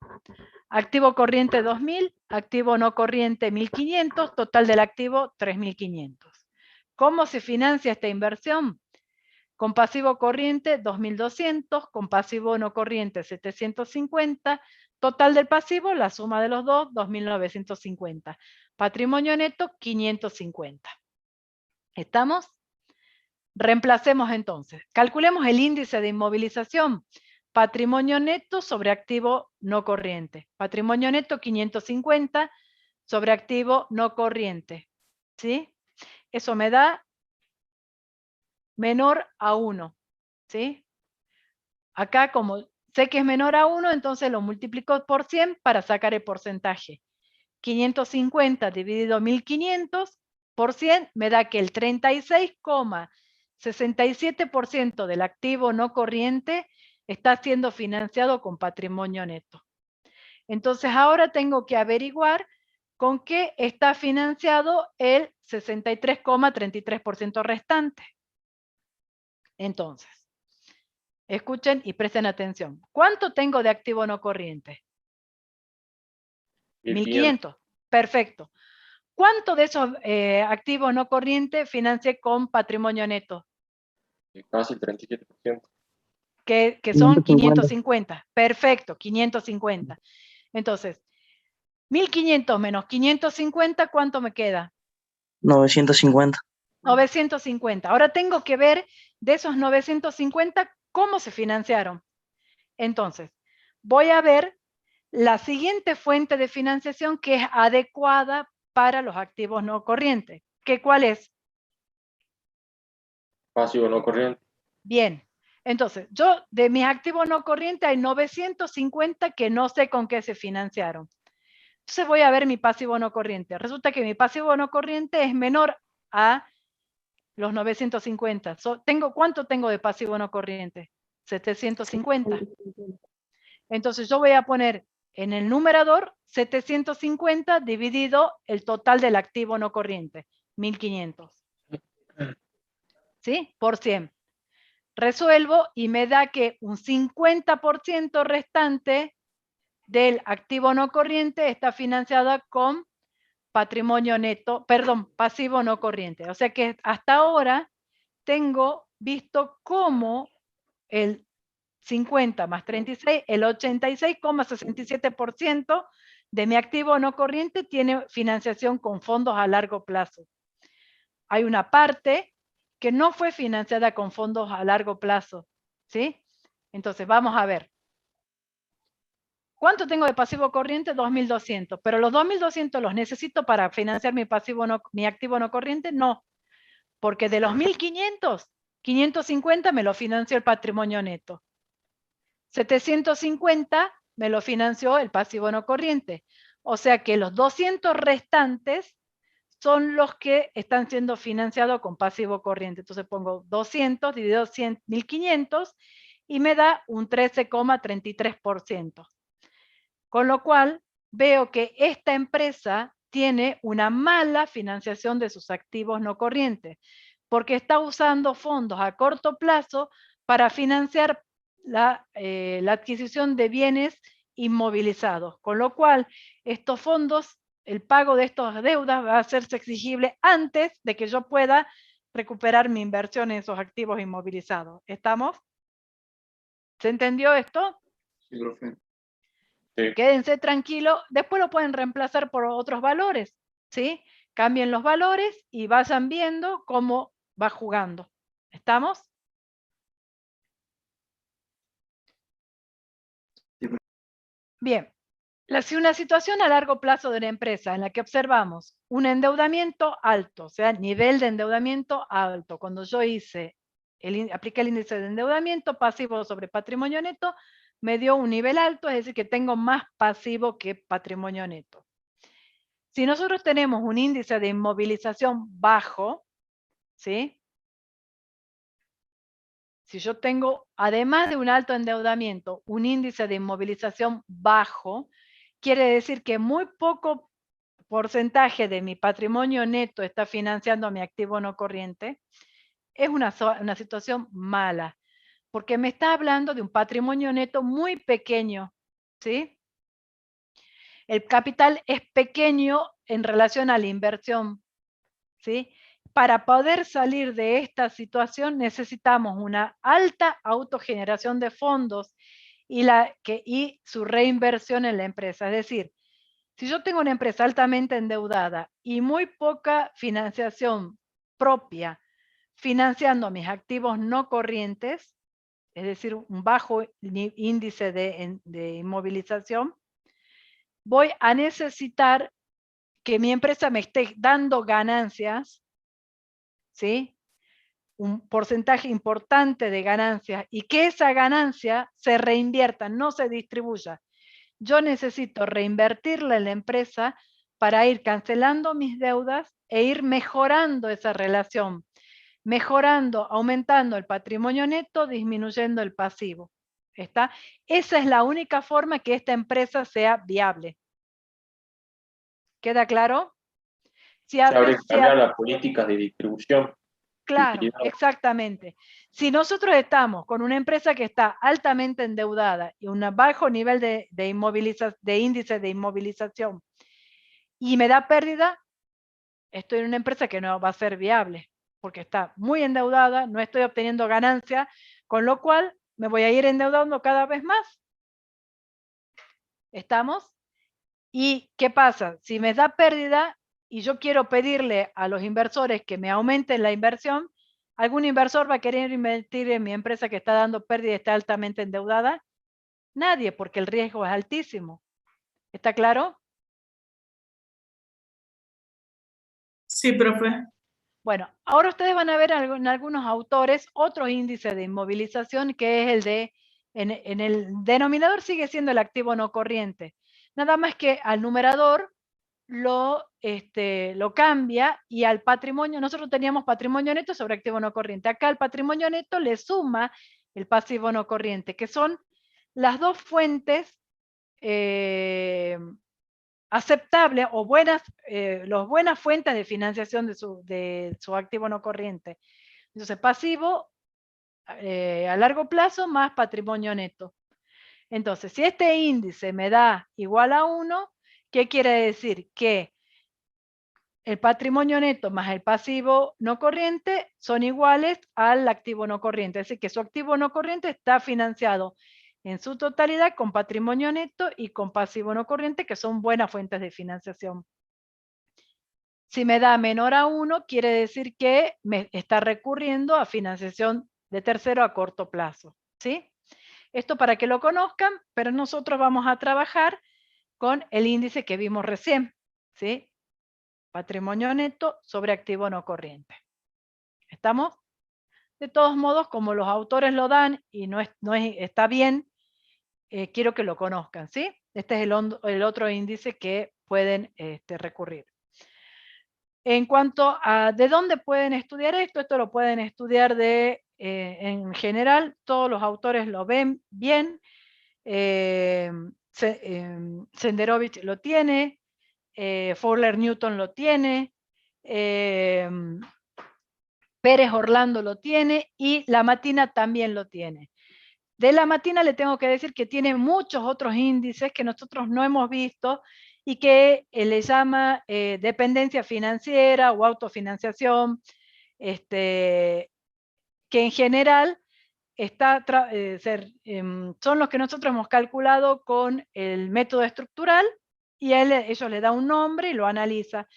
Activo corriente 2.000, activo no corriente 1.500, total del activo 3.500. ¿Cómo se financia esta inversión? Con pasivo corriente 2.200, con pasivo no corriente 750, total del pasivo, la suma de los dos, 2.950. Patrimonio neto 550. ¿Estamos? Reemplacemos entonces. Calculemos el índice de inmovilización. Patrimonio neto sobre activo no corriente. Patrimonio neto 550 sobre activo no corriente. ¿Sí? Eso me da menor a 1. ¿Sí? Acá como sé que es menor a 1, entonces lo multiplico por 100 para sacar el porcentaje. 550 dividido 1.500 por 100 me da que el 36,67% del activo no corriente está siendo financiado con patrimonio neto. Entonces ahora tengo que averiguar con qué está financiado el 63,33% restante. Entonces, escuchen y presten atención. ¿Cuánto tengo de activo no corriente? 1.500. Perfecto. ¿Cuánto de esos activos no corrientes financié con patrimonio neto? Casi el 37%. Que son 550. Perfecto, 550. Entonces, 1.500 menos 550, ¿cuánto me queda? 950. 950. Ahora tengo que ver de esos 950 cómo se financiaron. Entonces, voy a ver la siguiente fuente de financiación que es adecuada para los activos no corrientes. ¿Cuál es? Pasivo no corriente. Bien. Entonces, yo de mis activos no corrientes hay 950 que no sé con qué se financiaron. Entonces voy a ver mi pasivo no corriente. Resulta que mi pasivo no corriente es menor a los 950. ¿Cuánto tengo de pasivo no corriente? 750. Entonces yo voy a poner en el numerador 750 dividido el total del activo no corriente, 1.500. ¿Sí? Por 100. Resuelvo y me da que un 50% restante del activo no corriente está financiada con patrimonio neto, perdón, pasivo no corriente. O sea que hasta ahora tengo visto cómo el 50 más 36, el 86,67% de mi activo no corriente tiene financiación con fondos a largo plazo. Hay una parte que no fue financiada con fondos a largo plazo, ¿sí? Entonces vamos a ver. ¿Cuánto tengo de pasivo corriente? 2.200. Pero los 2.200 los necesito para financiar mi activo no corriente, no. Porque de los 1.500, 550 me lo financió el patrimonio neto. 750 me lo financió el pasivo no corriente. O sea que los 200 restantes son los que están siendo financiados con pasivo corriente. Entonces pongo 200 dividido 1.500 y me da un 13,33%. Con lo cual veo que esta empresa tiene una mala financiación de sus activos no corrientes, porque está usando fondos a corto plazo para financiar la adquisición de bienes inmovilizados, con lo cual estos fondos, el pago de estas deudas va a hacerse exigible antes de que yo pueda recuperar mi inversión en esos activos inmovilizados. ¿Estamos? ¿Se entendió esto? Sí, profe. Sí. Quédense tranquilos, después lo pueden reemplazar por otros valores, ¿sí? Cambien los valores y vayan viendo cómo va jugando. ¿Estamos? Bien. Una situación a largo plazo de una empresa en la que observamos un endeudamiento alto, o sea, nivel de endeudamiento alto. Cuando yo apliqué el índice de endeudamiento pasivo sobre patrimonio neto, me dio un nivel alto, es decir, que tengo más pasivo que patrimonio neto. Si nosotros tenemos un índice de inmovilización bajo, ¿sí? Si yo tengo, además de un alto endeudamiento, un índice de inmovilización bajo, quiere decir que muy poco porcentaje de mi patrimonio neto está financiando mi activo no corriente. Es una situación mala, porque me está hablando de un patrimonio neto muy pequeño, ¿sí? El capital es pequeño en relación a la inversión, ¿sí? Para poder salir de esta situación necesitamos una alta autogeneración de fondos y su reinversión en la empresa. Es decir, si yo tengo una empresa altamente endeudada y muy poca financiación propia, financiando mis activos no corrientes, es decir, un bajo índice de inmovilización, voy a necesitar que mi empresa me esté dando ganancias, ¿sí? Un porcentaje importante de ganancias y que esa ganancia se reinvierta, no se distribuya. Yo necesito reinvertirla en la empresa para ir cancelando mis deudas e ir mejorando esa relación, mejorando, aumentando el patrimonio neto, disminuyendo el pasivo. ¿Está? Esa es la única forma que esta empresa sea viable. ¿Queda claro? Habría que cambiar las políticas de distribución. Claro, exactamente. Si nosotros estamos con una empresa que está altamente endeudada y un bajo nivel de índice de inmovilización y me da pérdida, estoy en una empresa que no va a ser viable porque está muy endeudada, no estoy obteniendo ganancia, con lo cual me voy a ir endeudando cada vez más. ¿Estamos? ¿Y qué pasa? Si me da pérdida y yo quiero pedirle a los inversores que me aumenten la inversión, ¿algún inversor va a querer invertir en mi empresa que está dando pérdida y está altamente endeudada? Nadie, porque el riesgo es altísimo. ¿Está claro? Sí, profe. Bueno, ahora ustedes van a ver en algunos autores otro índice de inmovilización que es el de, en el denominador sigue siendo el activo no corriente. Nada más que al numerador lo cambia y al patrimonio, nosotros teníamos patrimonio neto sobre activo no corriente. Acá el patrimonio neto le suma el pasivo no corriente, que son las dos fuentes aceptables o buenas fuentes de financiación de su activo no corriente. Entonces, pasivo a largo plazo más patrimonio neto. Entonces, si este índice me da igual a 1, ¿qué quiere decir? Que el patrimonio neto más el pasivo no corriente son iguales al activo no corriente. Es decir, que su activo no corriente está financiado en su totalidad con patrimonio neto y con pasivo no corriente, que son buenas fuentes de financiación. Si me da menor a 1, quiere decir que me está recurriendo a financiación de tercero a corto plazo. ¿Sí? Esto para que lo conozcan, pero nosotros vamos a trabajar con el índice que vimos recién. ¿Sí? Patrimonio neto sobre activo no corriente. ¿Estamos? De todos modos, como los autores lo dan y está bien, quiero que lo conozcan, ¿sí? Este es el otro índice que pueden recurrir. En cuanto a de dónde pueden estudiar esto lo pueden estudiar en general, todos los autores lo ven bien, Senderovich lo tiene, Fowler Newton lo tiene, Pérez Orlando lo tiene y La Matina también lo tiene. De la Matina le tengo que decir que tiene muchos otros índices que nosotros no hemos visto y que le llama dependencia financiera o autofinanciación, que en general son los que nosotros hemos calculado con el método estructural y ellos le dan un nombre y lo analiza.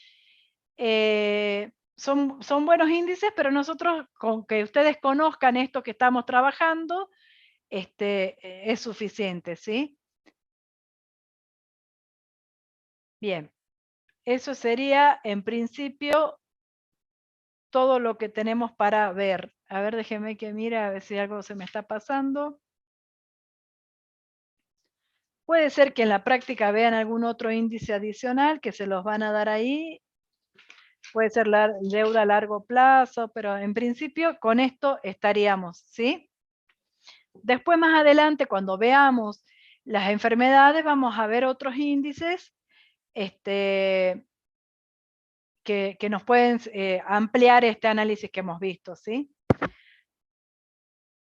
Son buenos índices, pero nosotros con que ustedes conozcan esto que estamos trabajando, es suficiente, ¿sí? Bien, eso sería en principio todo lo que tenemos para ver. A ver, déjenme que mire a ver si algo se me está pasando. Puede ser que en la práctica vean algún otro índice adicional que se los van a dar ahí. Puede ser la deuda a largo plazo, pero en principio con esto estaríamos, ¿sí? Después más adelante, cuando veamos las enfermedades, vamos a ver otros índices que nos pueden ampliar este análisis que hemos visto, ¿sí?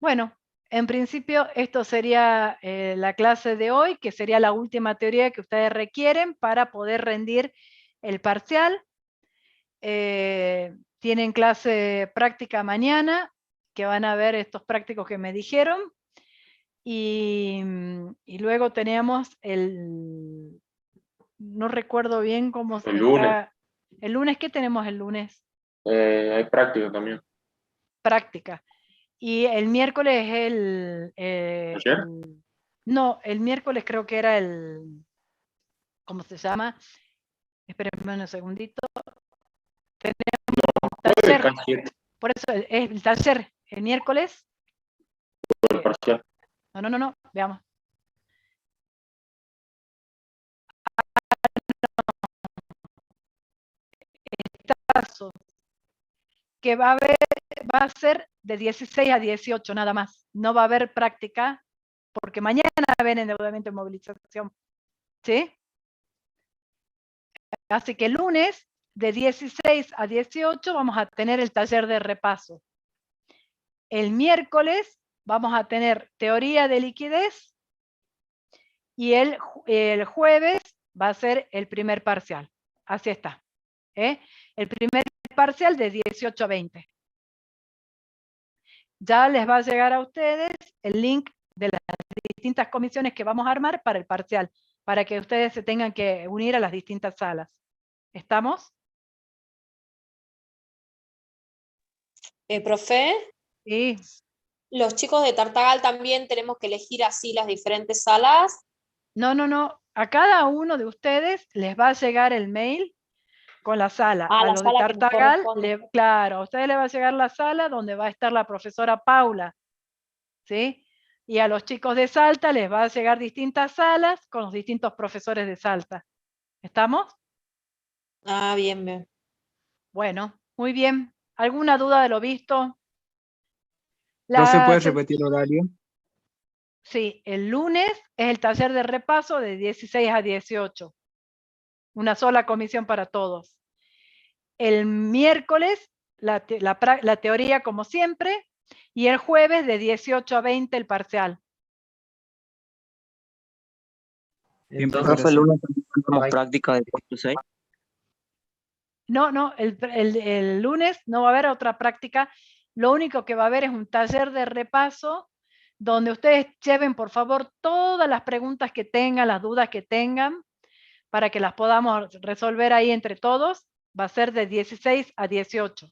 Bueno, en principio esto sería la clase de hoy, que sería la última teoría que ustedes requieren para poder rendir el parcial. Tienen clase práctica mañana, que van a ver estos prácticos que me dijeron. Y luego teníamos no recuerdo bien cómo se lunes. El lunes, ¿qué tenemos el lunes? Hay práctica también. Práctica. Y el miércoles ¿Ayer? no, el miércoles creo que era ¿cómo se llama? Espérenme un segundito. Tenemos taller. Por eso es el taller, el miércoles. El parcial. No, veamos. Que va a ser de 16 a 18 nada más. No va a haber práctica porque mañana ven endeudamiento y movilización. ¿Sí? Así que el lunes de 16 a 18 vamos a tener el taller de repaso. El miércoles vamos a tener teoría de liquidez y el jueves va a ser el primer parcial. Así está. El primer parcial de 18 a 20. Ya les va a llegar a ustedes el link de las distintas comisiones que vamos a armar para el parcial, para que ustedes se tengan que unir a las distintas salas. ¿Estamos? Profe, Sí. los chicos de Tartagal también tenemos que elegir así las diferentes salas. No. A cada uno de ustedes les va a llegar el mail con la sala. A la los de sala que nos Tartagal, corresponde. claro, a ustedes les va a llegar la sala donde va a estar la profesora Paula. ¿Sí? Y a los chicos de Salta les va a llegar distintas salas con los distintos profesores de Salta. ¿Estamos? Ah, bien. Bueno, muy bien. ¿Alguna duda de lo visto? ¿Profe, puede repetir el horario? Sí, el lunes es el taller de repaso de 16 a 18. Una sola comisión para todos. El miércoles, la teoría como siempre, y el jueves de 18 a 20 el parcial. Profe, el lunes tenemos práctica de 4 a 6. No, el lunes no va a haber otra práctica. Lo único que va a haber es un taller de repaso donde ustedes lleven, por favor, todas las preguntas que tengan, las dudas que tengan, para que las podamos resolver ahí entre todos. Va a ser de 16 a 18.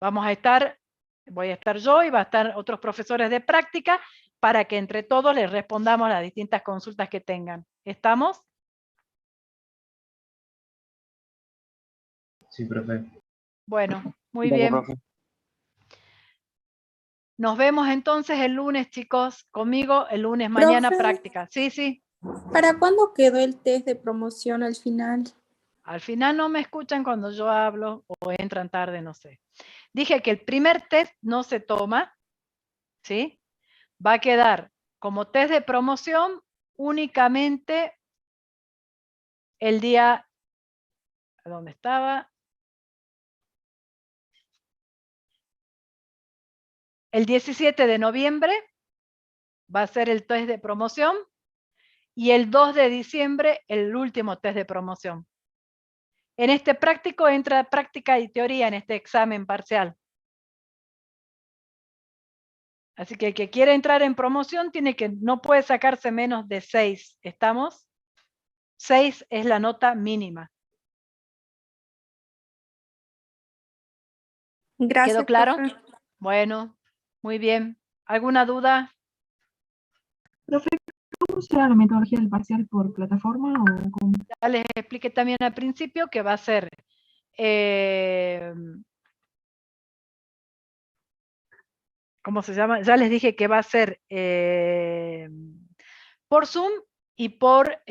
Voy a estar yo y va a estar otros profesores de práctica para que entre todos les respondamos las distintas consultas que tengan. ¿Estamos? Sí, profe. Bueno, muy Dale, bien. profe. Nos vemos entonces el lunes, chicos. Conmigo el lunes, mañana Profe, práctica. Sí. ¿para cuándo quedó el test de promoción al final? Al final no me escuchan cuando yo hablo o entran tarde, no sé. Dije que el primer test no se toma, ¿sí? Va a quedar como test de promoción únicamente el día, ¿dónde estaba? El 17 de noviembre va a ser el test de promoción y el 2 de diciembre el último test de promoción. En este práctico entra práctica y teoría en este examen parcial. Así que el que quiere entrar en promoción no puede sacarse menos de 6. ¿Estamos? 6 es la nota mínima. Gracias, ¿Quedó claro? profe. Bueno, muy bien. ¿Alguna duda? Profe, ¿cómo será la metodología del parcial por plataforma o cómo? Ya les expliqué también al principio que va a ser ¿cómo se llama? Ya les dije que va a ser por Zoom y por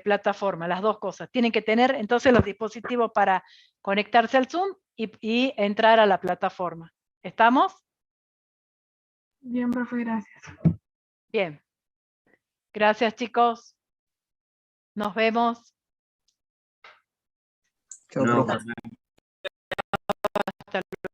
plataforma, las dos cosas. Tienen que tener entonces los dispositivos para conectarse al Zoom y entrar a la plataforma. ¿Estamos? Bien, profe, gracias. Bien. Gracias, chicos. Nos vemos. Chao, profe. Hasta luego.